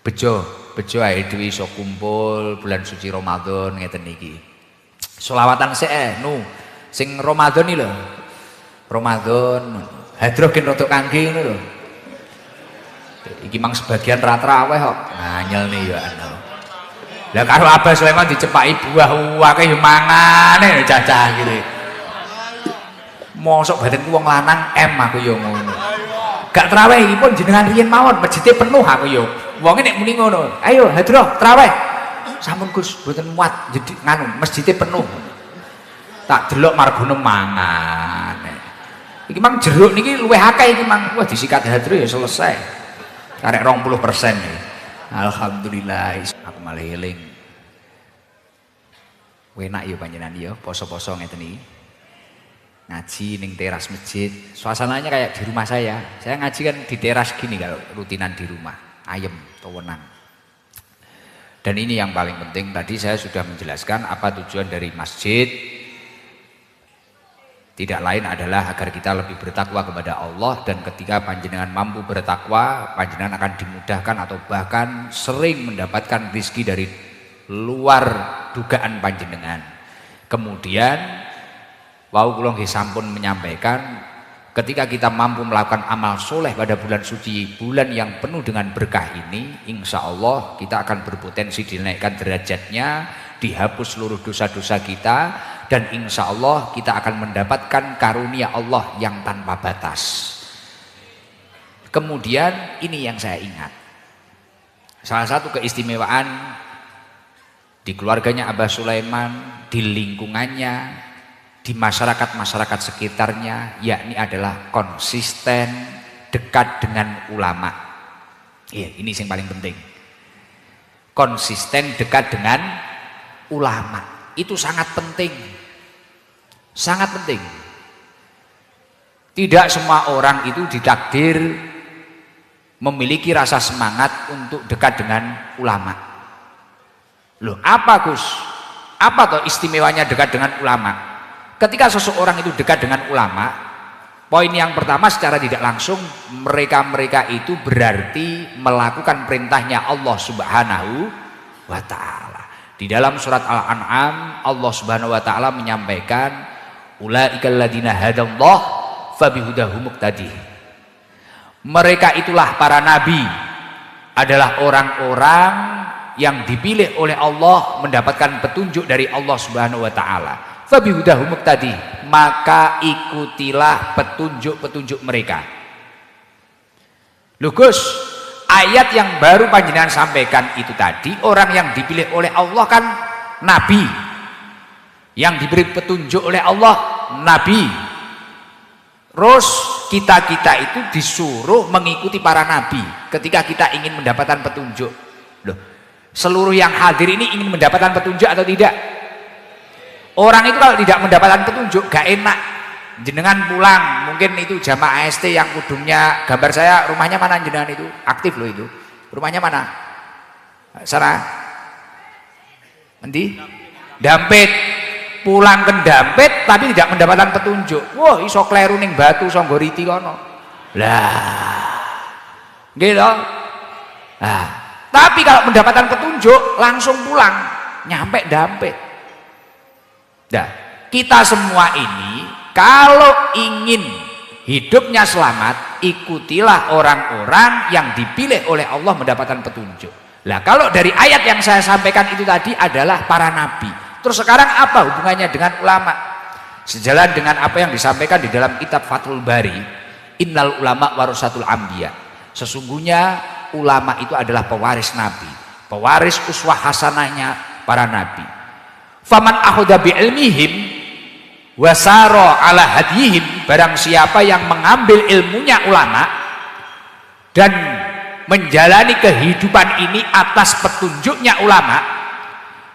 Bejo ae dhewe iso kumpul bulan suci Ramadan ngeten iki. Selawatan sik sing Ramadan iki lho. Ramadan hadroh gen rada kangge ngono lho. Iki mang sebagian ra traweh kok. Nganyelne ya ana. Lah karo Abah Sulaiman dicepaki buah akeh yo mangane cacah gitu. Mosok badanku wong lanang aku yo ngono. Gak traweh iki pun jenengan riyen mawon masjide penuh aku yo. Wonge nek muni ngono, ayo hadroh traweh. Sampun Gus mboten muat jadi nganu masjide penuh. Tak delok margono mangan. Iki mang jeruk niki luwih akeh iki mang. Wah disikat hadroh ya selesai. Karek 20% iki. Alhamdulillah aku malah eling. Enak ya panjenengan ya poso-poso ngeten iki. Ngaji ning teras masjid. Suasananya kayak di rumah saya. Saya ngaji kan di teras gini kalau rutinan di rumah. Ayem, tenang. Dan ini yang paling penting tadi saya sudah menjelaskan apa tujuan dari masjid. Tidak lain adalah agar kita lebih bertakwa kepada Allah dan ketika panjenengan mampu bertakwa, panjenengan akan dimudahkan atau bahkan sering mendapatkan rezeki dari luar dugaan panjenengan. Kemudian wau kula nggih sampun menyampaikan ketika kita mampu melakukan amal soleh pada bulan suci, bulan yang penuh dengan berkah ini, insya Allah kita akan berpotensi dinaikkan derajatnya, dihapus seluruh dosa-dosa kita, dan insya Allah kita akan mendapatkan karunia Allah yang tanpa batas. Kemudian ini yang saya ingat, salah satu keistimewaan di keluarganya Abah Sulaiman, di lingkungannya, di masyarakat-masyarakat sekitarnya, yakni adalah konsisten dekat dengan ulama. Iya, ini yang paling penting. Konsisten dekat dengan ulama itu sangat penting, sangat penting. Tidak semua orang itu ditakdir memiliki rasa semangat untuk dekat dengan ulama. Loh, apa Gus? Apa toh istimewanya dekat dengan ulama? Ketika seseorang itu dekat dengan ulama, poin yang pertama secara tidak langsung mereka itu berarti melakukan perintahnya Allah Subhanahu wa ta'ala. Di dalam surat Al-An'am Allah Subhanahu wa ta'ala menyampaikan ulaikal ladzina hadallah fabihudahum muqtadih. Mereka itulah para nabi, adalah orang-orang yang dipilih oleh Allah mendapatkan petunjuk dari Allah Subhanahu wa ta'ala. Fabihudahum muqtadih, maka ikutilah petunjuk-petunjuk mereka. Loh Gus, ayat yang baru panjenengan sampaikan itu tadi, orang yang dipilih oleh Allah kan nabi, yang diberi petunjuk oleh Allah nabi. Terus kita itu disuruh mengikuti para nabi ketika kita ingin mendapatkan petunjuk. Loh, seluruh yang hadir ini ingin mendapatkan petunjuk atau tidak? Orang itu kalau tidak mendapatkan petunjuk gak enak. Jenengan pulang, mungkin itu jamaah ST yang kudungnya gambar saya, rumahnya mana jenengan itu? Aktif loh itu. Rumahnya mana? Sana. Endi? Dampit. Pulang ke Dampit tapi tidak mendapatkan petunjuk. Wah, iso kleru ning Batu Songgoriti kono. Lah. Gitu. Nah, tapi kalau mendapatkan petunjuk langsung pulang, nyampe Dampit. Nah, kita semua ini kalau ingin hidupnya selamat, ikutilah orang-orang yang dipilih oleh Allah mendapatkan petunjuk. Lah kalau dari ayat yang saya sampaikan itu tadi adalah para nabi. Terus sekarang apa hubungannya dengan ulama? Sejalan dengan apa yang disampaikan di dalam kitab Fathul Bari, innal ulama warasatul anbiya. Sesungguhnya ulama itu adalah pewaris nabi, pewaris uswah hasanahnya para nabi. Faman akhadha bi ilmihim wasaro ala hadihim, barang siapa yang mengambil ilmunya ulama dan menjalani kehidupan ini atas petunjuknya ulama,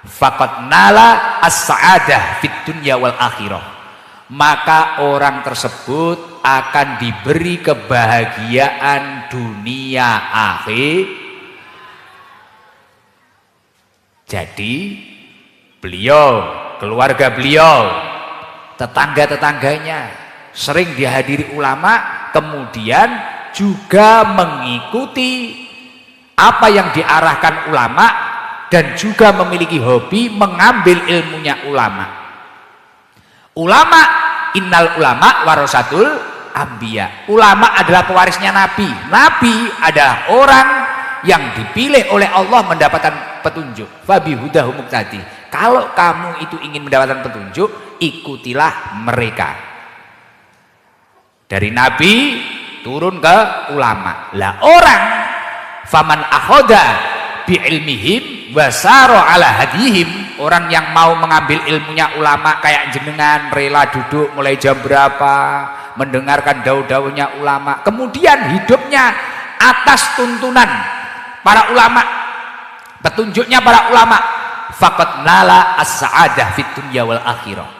faqad nala as-sa'adah fid dunya wal akhirah, maka orang tersebut akan diberi kebahagiaan dunia akhir. Jadi beliau, keluarga beliau, tetangga-tetangganya sering dihadiri ulama, kemudian juga mengikuti apa yang diarahkan ulama dan juga memiliki hobi mengambil ilmunya ulama. Ulama, innal ulama warasatul anbiya. Ulama adalah pewarisnya nabi. Nabi adalah orang yang dipilih oleh Allah mendapatkan petunjuk. Fabi hudahu muqtadi. Kalau kamu itu ingin mendapatkan petunjuk, ikutilah mereka. Dari nabi turun ke ulama. Lah orang faman akhoda bi ilmihim wasaro ala hadihim, orang yang mau mengambil ilmunya ulama kayak jenengan, rela duduk mulai jam berapa mendengarkan daun-daunnya ulama, kemudian hidupnya atas tuntunan para ulama, petunjuknya para ulama, faqad nala as-sa'adah fid dunya wal akhirah,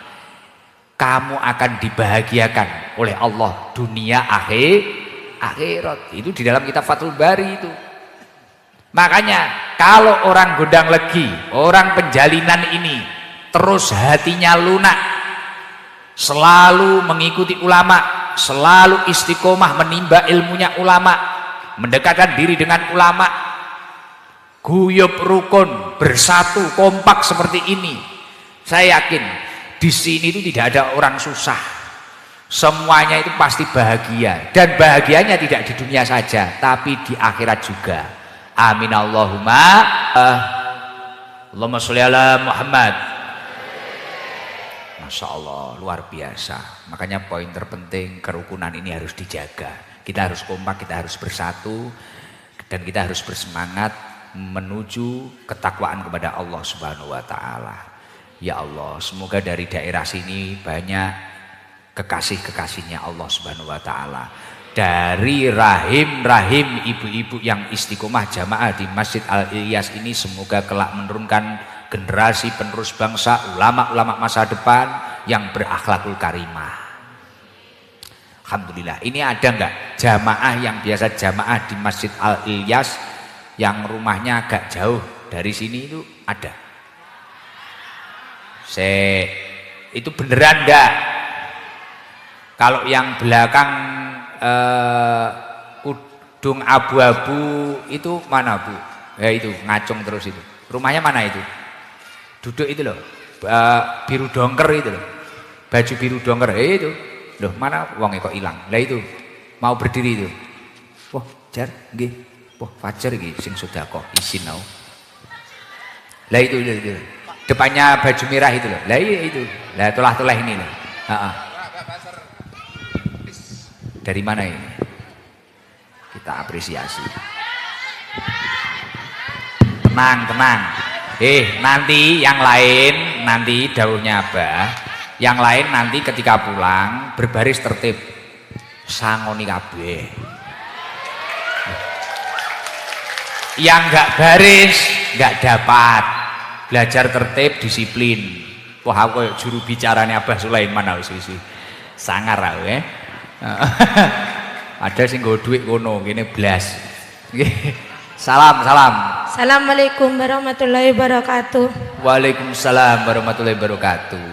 kamu akan dibahagiakan oleh Allah dunia akhirat. Itu di dalam kitab Fathul Bari itu. Makanya kalau orang gondang legi, orang penjalinan ini terus hatinya lunak, selalu mengikuti ulama, selalu istiqomah menimba ilmunya ulama, mendekatkan diri dengan ulama, guyub rukun, bersatu kompak seperti ini, saya yakin di sini itu tidak ada orang susah, semuanya itu pasti bahagia, dan bahagianya tidak di dunia saja tapi di akhirat juga. Amin Allahumma Allahumma sholli ala Muhammad. Masya Allah, luar biasa. Makanya poin terpenting, kerukunan ini harus dijaga. Kita harus kompak, kita harus bersatu, dan kita harus bersemangat menuju ketakwaan kepada Allah Subhanahu wa Ta'ala. Ya Allah, semoga dari daerah sini banyak kekasih-kekasihnya Allah Subhanahu wa Ta'ala. Dari rahim-rahim ibu-ibu yang istiqomah jamaah di Masjid Al-Ilyas ini, semoga kelak menurunkan generasi penerus bangsa, ulama-ulama masa depan yang berakhlakul karimah. Alhamdulillah. Ini ada enggak jamaah yang biasa jamaah di Masjid Al-Ilyas yang rumahnya agak jauh dari sini? Itu ada? Itu beneran enggak? Kalau yang belakang kudung abu-abu itu mana Bu? Ya itu ngacung terus itu. Rumahnya mana itu? Duduk itu loh, biru dongker itu loh, baju biru dongker itu loh, mana uangnya kok hilang? Lah itu mau berdiri itu. Wah jar nggih, wah fajar iki sing sedekah izin nau. Lah itu depannya baju merah itu loh. Lah iya itu. Lah tulah-tulah ini loh. Dari mana ini? Kita apresiasi. Tenang, tenang. Nanti yang lain, nanti dawuhnya Abah, yang lain nanti ketika pulang berbaris tertib. Sangoni kabeh. Yang enggak baris enggak dapat. Belajar tertib, disiplin. Wah aku juru bicaranya Abah Sulaiman wis. Sangar aku ya. Ada sing nggo dhuwit kono, kene blas. Nggih. Salam, salam. Assalamualaikum warahmatullahi wabarakatuh. Waalaikumsalam warahmatullahi wabarakatuh.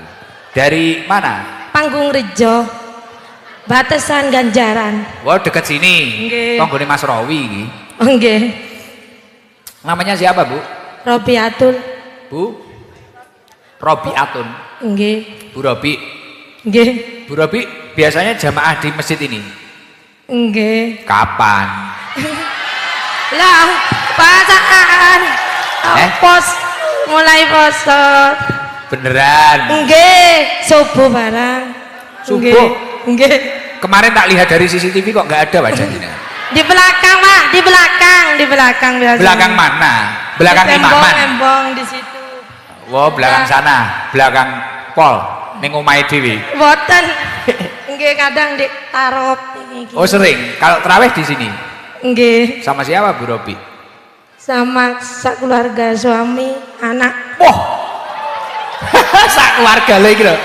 Dari mana? Panggung Rejo, Batasan Ganjaran. Wah, dekat sini. Nggih. Panggone Mas Rowi iki. Oh, nggih. Namanya siapa, Bu? Robiatul. Bu? Robi Atun. Nggih. Bu Robi. Nggih. Bu Robi biasanya jamaah di masjid ini. Nggih. Kapan? Lah, pasaan. Pos mulai poso. Beneran? Nggih, subuh barang. Subuh? Nggih. Kemarin tak lihat dari CCTV kok nggak ada wajahnya. Di belakang, Pak, di belakang biasa. Belakang mana? Belakang imaman. Embong di situ. Wow, belakang sana, belakang pol, ning omahe dhewe. Boten. Nggih, kadang di tarop iki. Oh, sering. Kalau terawih di sini. Nggih. Sama siapa, Bu Robi? Sama sak keluarga, suami, anak. Wah. Sak keluarga lho iki lho.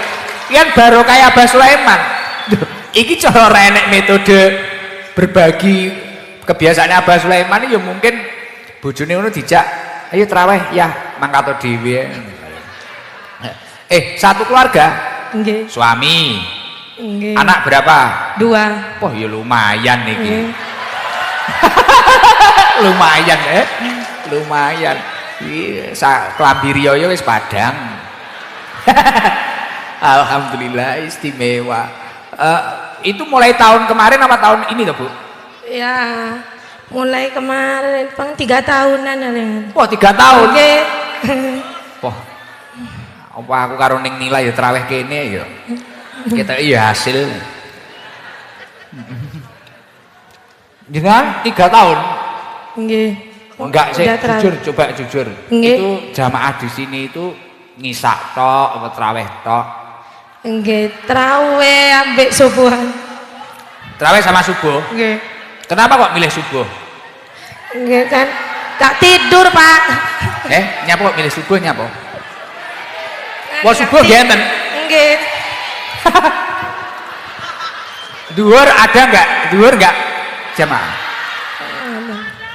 Kan baru kayak Abah Sulaiman. Duh, iki cara renek metode berbagi kebiasaan Abah Sulaiman ya mungkin bojone ngono dijak, ayo terawih ya, mangkat dhewe. Satu keluarga. Nggih. Suami. Nggih. Anak berapa? 2. Wah, ya lumayan niki. Nggih. Lumayan lumayan. Iya, klambi riyo wis padang. Alhamdulillah, istimewa. Itu mulai tahun kemarin apa tahun ini tuh, Bu? Ya, mulai kemarin, 3 tahunan ya. Wah, 3 tahun. Nggih. Wah. Apa aku karo ning nilai ya traweh kene ya. Kita iya hasil. Jenengan 3 tahun? Nggih. Enggak sih, Udah jujur, coba jujur. Nggih. Itu jamaah di sini itu ngisak tok apa traweh tok? Nggih, traweh ambek subuhan. Traweh sama subuh. Nggih. Kenapa kok milih subuh? Nggih kan gak tidur, Pak. Nyapa kok milih subuh nyapa? Wah, subuh ngenten. Nggih. Duhur ada enggak? Duhur enggak jamaah?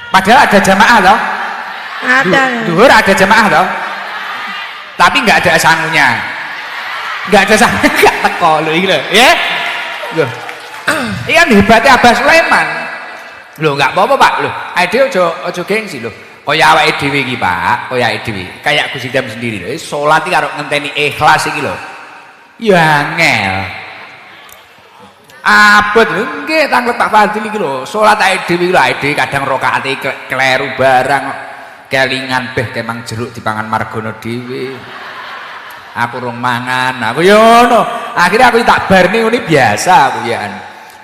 Padahal ada jamaah loh. Ada. Duhur ada jamaah loh. Tapi enggak ada sangunya. Enggak ada sangunya, enggak teko lho iki lho, ya. Loh. Iki kan hebatnya Abah Sulaiman. Loh, enggak apa-apa, Pak. Loh, ade aja gengsi lho. Kaya awake dhewe iki, Pak, kaya awake dhewe. Kayak Gus Idam sendiri lho. Salat iki karo ngenteni ikhlas iki lho. Ya angel. Abot lho, nggih tanglet Pak Fadil iki lho. Salat awake dhewe lho, awake dhewe kadang rakaate kleru barang. Kelingan beh kemang jeruk dipangan margono dhewe. Aku rong mangan, aku ya ngono. Akhirnya aku tak barni ngene biasa aku ya.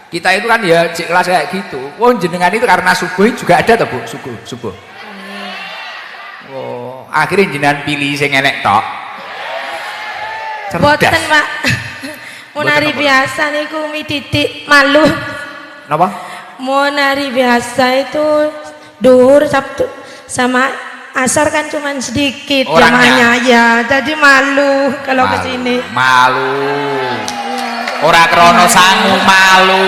Kita itu kan ya cek kelas kayak gitu. Oh, jenengan itu karena subuh juga ada toh, Bu? Subuh. Oh, akhirnya jenengan pilih sing enek tok. Cerdas. Boten, Pak. Monari biasa niku mi titik malu. Napa? Monari biasa itu duhur Sabtu sama asar kan cuman sedikit Orangnya. jamanya ya, jadi malu kalau ke sini. Malu. Ora krono sangu malu.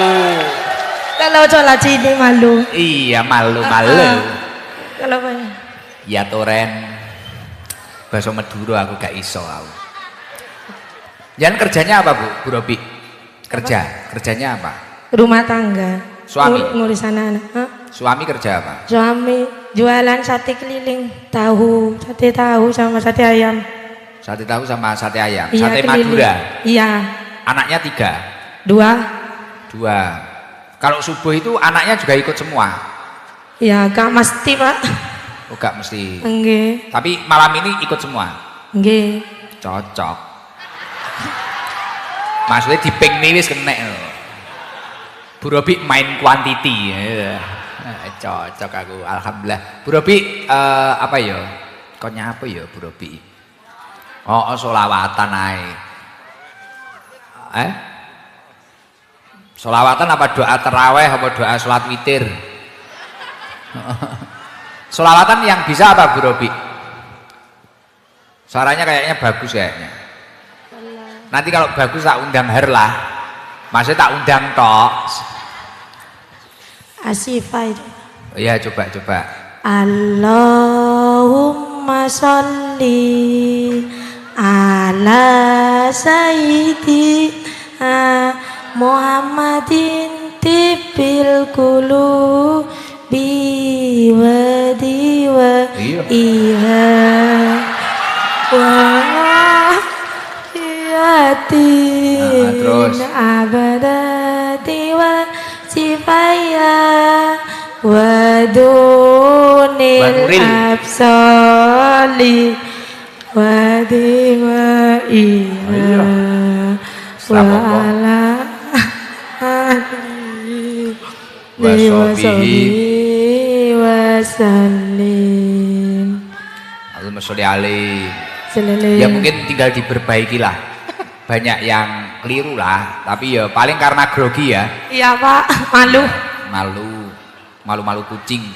Kalau sholat sini malu. Iya, malu. Kalau Ya toren. Bahasa Madura aku gak iso aku. Jangan kerjanya apa, Bu Robi? Kerjanya apa? rumah tangga. Suami? Ngurus anak-anak. Hah? Suami kerja apa? Suami jualan sate keliling, sate tahu sama sate ayam. Sate tahu sama sate ayam. Iya, Sate keliling. Madura. Iya. Anaknya 3. 2. Kalau subuh itu anaknya juga ikut semua. Ya gak mesti, Pak. Oh, gak mesti. Nggih. Tapi malam ini ikut semua. Nggih. Cocok. Maksudnya di ping nih wis kena. Bu Robi main quantity. Cocok aku, alhamdulillah. Bu Robi apa ya? Konya apa ya Bu Robi? Oh, solawatan ae. Solawatan apa doa terawih apa doa sholat witir? Solawatan yang bisa apa Bu Robi? Suaranya kayaknya bagus kayaknya. Nanti kalau bagus tak undang Herlah. Maksudnya tak undang tok. Asifah itu. Iya, coba. Allahumma sholli ala sayyidina Muhammadin tibil qulubi wa diwa iha wa yatin abadati wa sifaya wa dunil absali wa diwa iha wa ala alihi wa sallim. Allahumma sholli alaihi. Ya mungkin tinggal diperbaiki lah. Banyak yang keliru lah, tapi ya paling karena grogi ya. Iya Pak, malu kucing.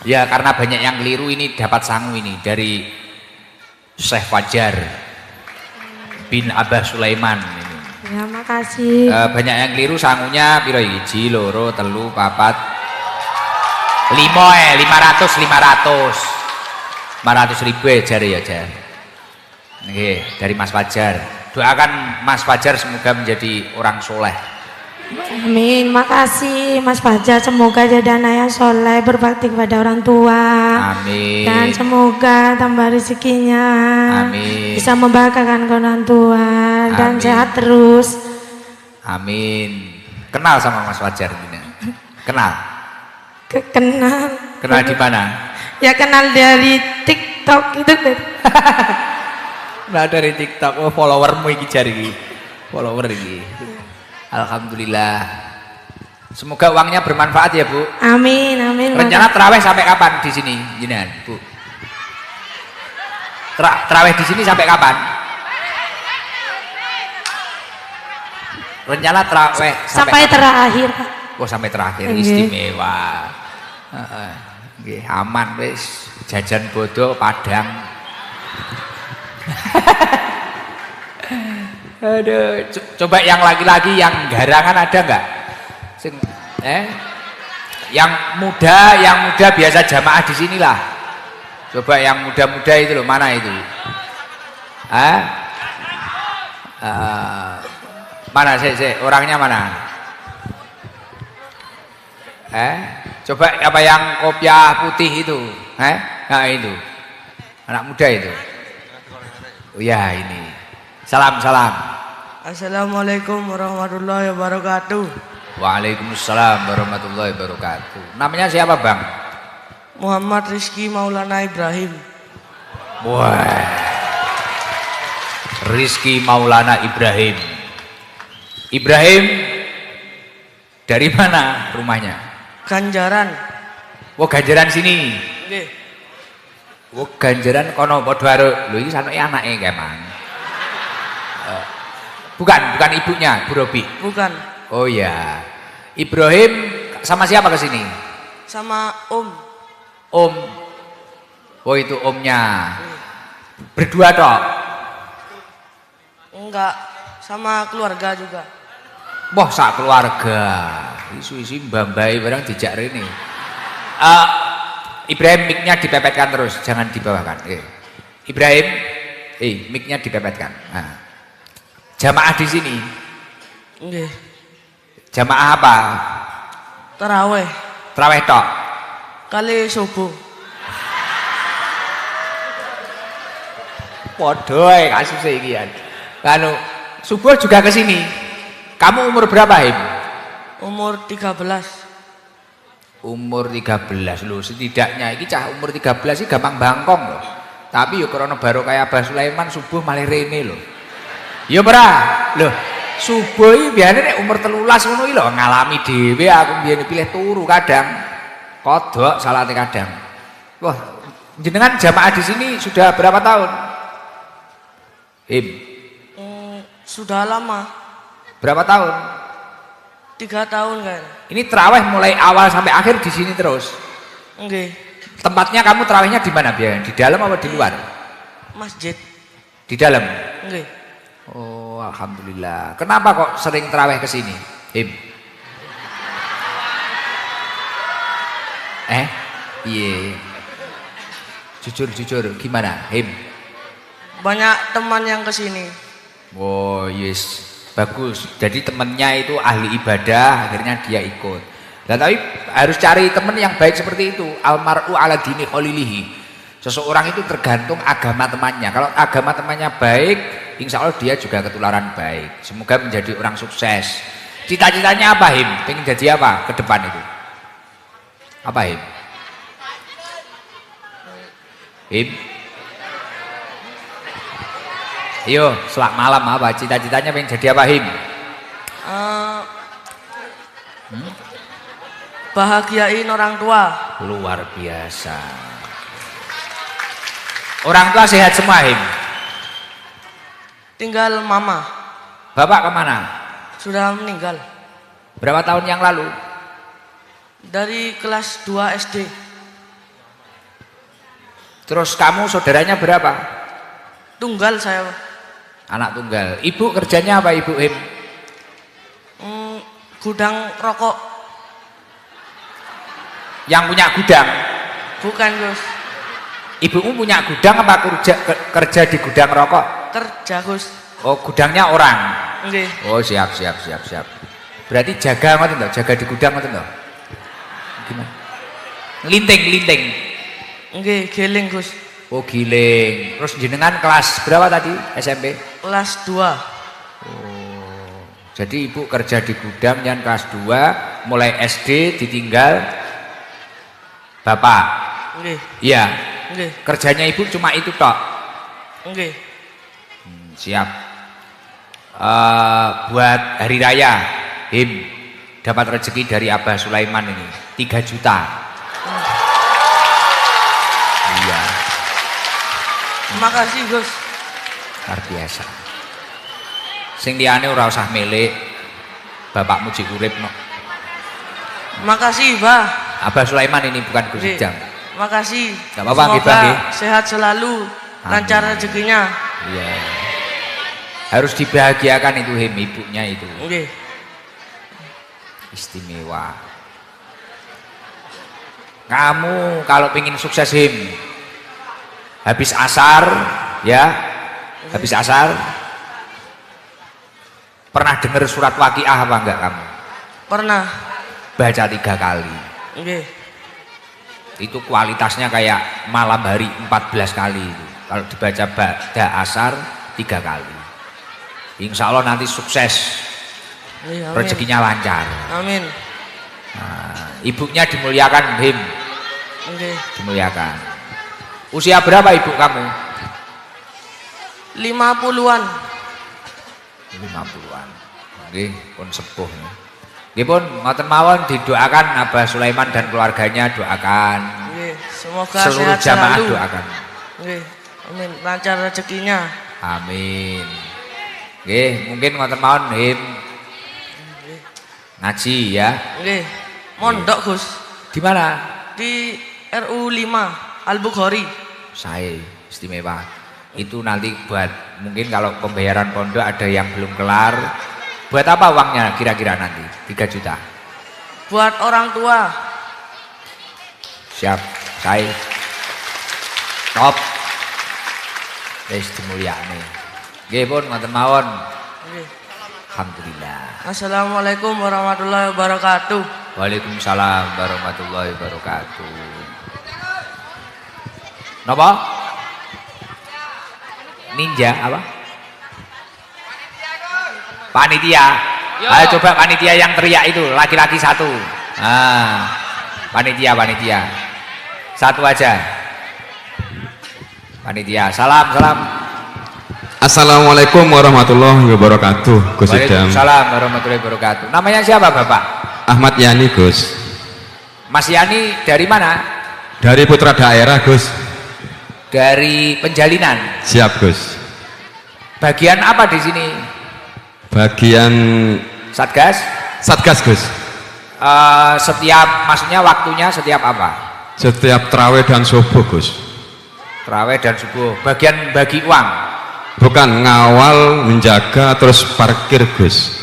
Ya karena banyak yang keliru ini dapat sangu ini dari Syekh Fajar bin Abah Sulaiman ini. Ya makasih. Banyak yang keliru sangunya piro iki? 2, 3, 4, 500 ribu jari ya jar. Oke, dari Mas Fajar. Doakan Mas Fajar semoga menjadi orang soleh. Amin, makasih Mas Fajar, semoga jadi anak yang soleh, berbakti kepada orang tua. Amin. Dan semoga tambah rezekinya. Amin. Bisa membahagiakan orang tua dan Amin. sehat terus. Amin. Kenal sama Mas Fajar gini? Kenal? Kenal di mana? Ya kenal dari TikTok itu. Nah dari TikTok, oh followermu iki jari, follower iki. Alhamdulillah. Semoga uangnya bermanfaat ya Bu. Amin. Rencana terawih sampai kapan di sini, jenengan Bu? Terawih di sini sampai kapan? Rencana terawih sampai terakhir Pak. Oh sampai terakhir, istimewa. Nggih, aman wis, jajan bodo Padang. Aduh, coba yang laki-laki yang garangan ada nggak? Yang muda biasa jamaah di sinilah. Coba yang muda-muda itu loh, mana itu? Mana orangnya mana? Coba apa yang kopiah putih itu? Nah itu, anak muda itu. Oh ya ini. Salam. Assalamualaikum warahmatullahi wabarakatuh. Waalaikumsalam warahmatullahi wabarakatuh. Namanya siapa Bang? Muhammad Rizky Maulana Ibrahim. Wah. Rizky Maulana Ibrahim. Ibrahim dari mana rumahnya? Ganjaran. Oh Ganjaran sini. Nggih. Oh Ganjaran kono padha karo lho iki sanoke anake kemang. Bukan ibunya, Bu Robi. Bukan. Oh ya. Ibrahim sama siapa ke sini? Sama Om. Om. Oh itu omnya. Berdua toh? Enggak, sama keluarga juga. Wah, sak keluarga. Isu-isu mbambai barang dijak rene. Ibrahim mic-nya dipepetkan terus, jangan dibawakan. Ibrahim, mic-nya dipepetkan. Nah. Jamaah di sini. Nggih. Jamaah apa? Tarawih. Tarawih tok. Kali subuh. Podo ae kasus iki kan. Kanu subuh juga ke sini. Kamu umur berapa, Him? Umur 13. Umur 13 loh, setidaknya iki cah umur 13 iki gampang bangkong loh. Tapi yo krana barokah Abah Sulaiman subuh malih rene loh. Ya ora. Loh, subuh iki biasane nek umur 13 ngono iki lho ngalami dhewe aku biyen pilih turu kadang. Kodok salate kadang. Wah, jenengan jamaah di sini sudah berapa tahun? Sudah lama. Berapa tahun? 3 tahun kan. Ini terawih mulai awal sampai akhir di sini terus. Nggih. Tempatnya kamu terawihnya di mana biar? Di dalam apa di luar? Masjid. Di dalam. Nggih. Oh, alhamdulillah. Kenapa kok sering terawih ke sini? Him. Iya. Jujur gimana, Him? Banyak teman yang kesini. Oh yes, bagus. Jadi temennya itu ahli ibadah, akhirnya dia ikut. Nah, tapi harus cari teman yang baik seperti itu. Almar'u ala dini khalilihi. Seseorang itu tergantung agama temannya. Kalau agama temannya baik, insya Allah dia juga ketularan baik. Semoga menjadi orang sukses. Cita-citanya apa, Him? Pengen jadi apa ke depan itu? Apa, Him? Him? Yo, selamat malam apa? Cita-citanya pengen jadi apa, Him? Bahagiain orang tua. Luar biasa. Orang tua sehat semua, Him? Tinggal mama. Bapak kemana? Sudah meninggal. Berapa tahun yang lalu? Dari kelas 2 SD. Terus kamu saudaranya berapa? Tunggal saya. Anak tunggal. Ibu kerjanya apa, Ibu Him? Gudang rokok. Yang punya gudang? Bukan, Gus. Ibumu punya gudang apa kerja di gudang rokok? Kerja, Gus. Oh, gudangnya orang. Nggih. Oh, siap. Berarti jaga ngoten to, jaga di gudang ngoten to. Gimana? Linting. Nggih, geling, Gus. Oh, giling. Terus jenengan kelas berapa tadi? SMP? Kelas 2. Oh. Jadi ibu kerja di gudang yang kelas 2, mulai SD ditinggal bapak. Nggih. Iya. Nggih. Kerjanya ibu cuma itu tok. Nggih. Siap. Buat hari raya, Him dapat rezeki dari Abah Sulaiman ini 3 juta. Iya. Terima kasih, Gus. Luar biasa. Sing liyane ora usah milik. Bapakmu jek urip no. Makasih, Bah. Abah Sulaiman ini bukan Gus Nggih. Ijam. Makasih. Gak apa-apa, nggih, Semoga Bang, nggih. sehat selalu, lancar rezekinya. Iya. Harus dibahagiakan itu, Him, ibunya itu. Nggih. Istimewa. Kamu kalau pengen sukses, Him, habis asar ya, habis asar pernah dengar surat Waqiah apa enggak kamu? Pernah. Baca 3 kali. Nggih. Itu kualitasnya kayak malam hari 14 kali itu. Kalau dibaca ba'da asar 3 kali. Insya Allah nanti sukses, Nggih, amin. rezekinya lancar. Amin. Nah, ibunya dimuliakan, Him, Nggih. dimuliakan. Usia berapa ibu kamu? 50-an. 50-an. Nggih, pun sepuh. Nggih pun ngoten mawon didoakan Abah Sulaiman dan keluarganya, doakan. Nggih. Semoga Seluruh sehat jamaah selalu. doakan. Nggih. Amin. Lancar rezekinya. Amin. Nggih, mungkin ngoten mawon, Him. Ngaji ya. Nggih. Mondok, Gus. Di mana? Di RU 5 Al-Bukhari. Saya istimewa. Itu nanti buat mungkin kalau pembayaran pondok ada yang belum kelar. Buat apa uangnya kira-kira nanti? 3 juta. Buat orang tua. Siap, saya top. Wis dimulyakne. Nggih pun ngoten mawon. Nggih. Alhamdulillah. Assalamualaikum warahmatullahi wabarakatuh. Waalaikumsalam warahmatullahi wabarakatuh. Napa? Ninja apa? Panitia. Ayo coba panitia yang teriak itu, laki-laki 1. Panitia. Satu aja. Panitia. Salam. Assalamualaikum warahmatullahi wabarakatuh. Gus Idam. Waalaikumsalam warahmatullahi wabarakatuh. Namanya siapa, Bapak? Ahmad Yani, Gus. Mas Yani dari mana? Dari Putra Daerah, Gus. Dari Penjalinan. Siap, Gus. Bagian apa di sini? Bagian Satgas? Satgas, Gus. Maksudnya waktunya setiap apa? Setiap terawih dan subuh, Gus. Terawih dan subuh. Bagian bagi uang. Bukan ngawal, menjaga, terus parkir, Gus.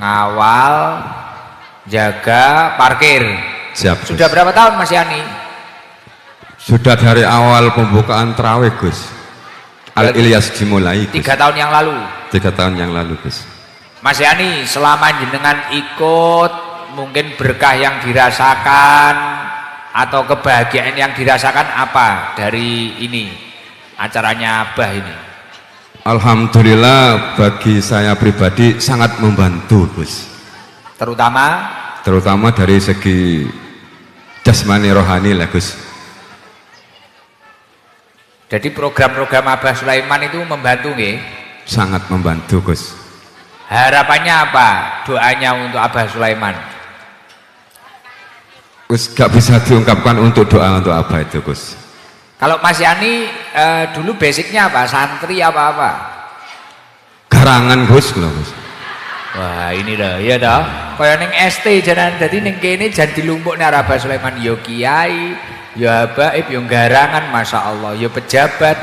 Ngawal, jaga, parkir. Siap, Gus. Sudah berapa tahun Mas Yani? Sudah dari awal pembukaan terawih, Gus. Al Ilyas dimulai, Gus. 3 tahun yang lalu. 3 tahun yang lalu, Gus. Mas Yani, selama jenengan ikut, mungkin berkah yang dirasakan atau kebahagiaan yang dirasakan apa dari ini acaranya Abah ini? Alhamdulillah bagi saya pribadi sangat membantu, Gus. Terutama dari segi jasmani rohani lah, Gus. Jadi program-program Abah Sulaiman itu membantu nggih? Sangat membantu, Gus. Harapannya apa? Doanya untuk Abah Sulaiman? Gus, gak bisa diungkapkan untuk doa untuk apa itu, Gus. Kalau Mas Yani dulu basicnya apa? Santri apa-apa? Garangan, Gus, lho, Gus. Wah ini dah, iya dah. Kaya neng ST jangan, jadi neng kene jangan dilumpuk nih Abah Sulaiman. Yo kiai, yo habaib, yo garangan, masya Allah. Yo pejabat,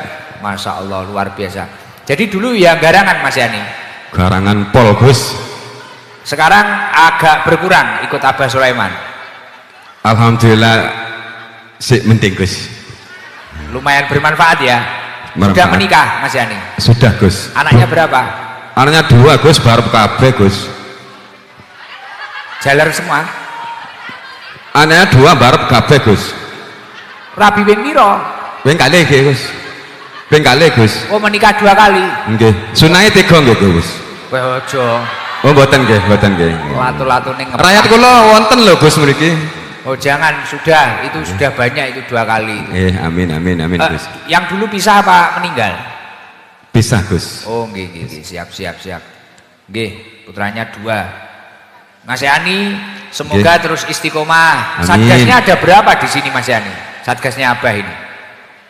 masya Allah luar biasa. Jadi dulu ya garangan Mas Yani. Garangan pol, Gus. Sekarang agak berkurang ikut Abah Sulaiman. Alhamdulillah sih mending, Gus. Lumayan bermanfaat ya. Sudah Bermanfaat. menikah Mas Yani? Sudah, Gus. Anaknya berapa? Anaknya 2, Gus, baru kabeh, Gus. Jalar semua? Anaknya 2 baru kabeh, Gus. Rabi ping piro? Ping kalih nggih, Gus. Ping kalih, Gus. Oh menikah 2 kali? Nggih. Sunahe 3 nggih, Gus. Weh ojo. Oh, mboten nggih, mboten nggih. Latu-latu ning Rakyat kula wonten lho, Gus, mriki. Oh jangan, sudah, itu sudah banyak itu 2 kali itu. Amin, amin, amin, Gus. Yang dulu pisah apa meninggal? Pisah, Gus. Oh nggih, nggih, siap. Nggih, putranya 2. Mas Yani, semoga Nggih. terus istiqomah. Amin. Satgasnya ada berapa di sini Mas Yani? Satgasnya Abah ini?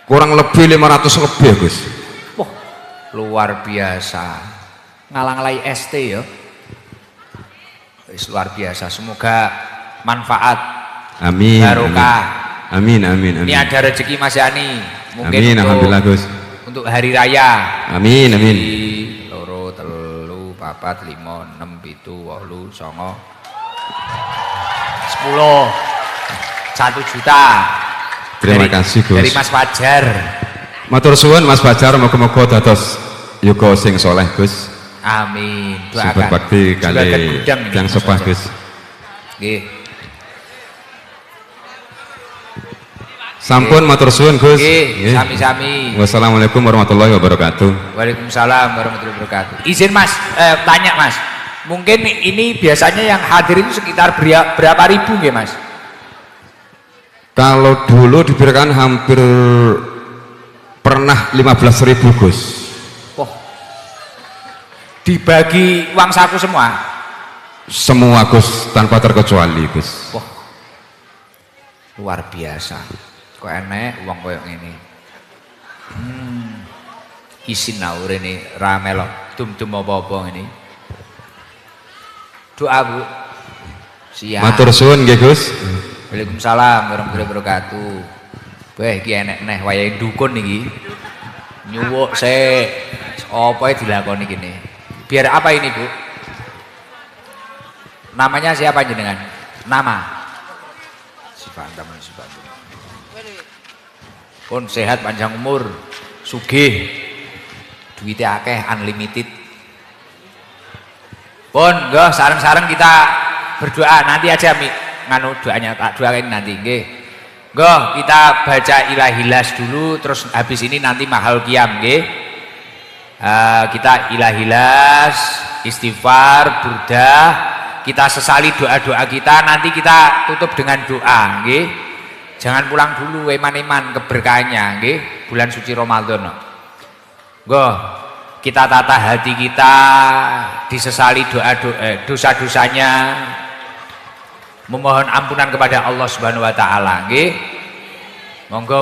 Kurang lebih 500 lebih, Gus. Wah, luar biasa. Ngalang-ngalai ST ya. Wis luar biasa. Semoga manfaat, Amin. barokah. Amin, amin, amin. Ini ada rezeki Mas Yani. Mungkin Amin, untuk, alhamdulillah, Gus. untuk hari raya. Amin, amin. 2, 3, 4, 5, 6, 7, 8, 9, 10. 1 juta. Terima kasih, Gus. Dari Mas Fajar. Matur suwun Mas Fajar, moga-moga dados yuga sing soleh, Gus. Amin. Sing Doakan. berbakti Juragan kali gudang ini, yang Mas sepah, Fajar. Gus. Nggih. Sampun matur suwun, Gus. Nggih, sami-sami. Wassalamualaikum warahmatullahi wabarakatuh. Waalaikumsalam warahmatullahi wabarakatuh. Izin Mas, tanya Mas. Mungkin ini biasanya yang hadir itu sekitar berapa ribu nggih Mas? Kalau dulu diberikan hampir pernah 15.000, Gus. Wah. Dibagi uang saku semua? Semua, Gus, tanpa terkecuali, Gus. Wah. Luar biasa. Kok enek uang koyo ngene. Isin naur ini rame loh. Tum-tum apa-apa ini. Doa, Bu. Siap. Matur suwun nggih, Gus. Waalaikumsalam warahmatullahi wabarakatuh. Weh iki enek neh wayahe dukun iki. Nyuwuk sik. Apa dilakoni gini? Biar apa ini, Bu? Namanya siapa jenengan? Nama. Sipantam. Pun sehat panjang umur, sugih. Duitnya akeh unlimited. Pun nggih sareng-sareng kita berdoa nanti aja nganu doanya tak doain nanti nggih. Nggih, kita baca ilahilas dulu terus habis ini nanti mahal qiyam nggih. Kita ilahilas, istighfar, burdah, kita sesali doa-doa kita, nanti kita tutup dengan doa nggih. Jangan pulang dulu eman-eman keberkahannya nggih, bulan suci Ramadan. Nggih, kita tata hati kita, disesali dosa-dosanya, memohon ampunan kepada Allah Subhanahu wa taala nggih. Monggo.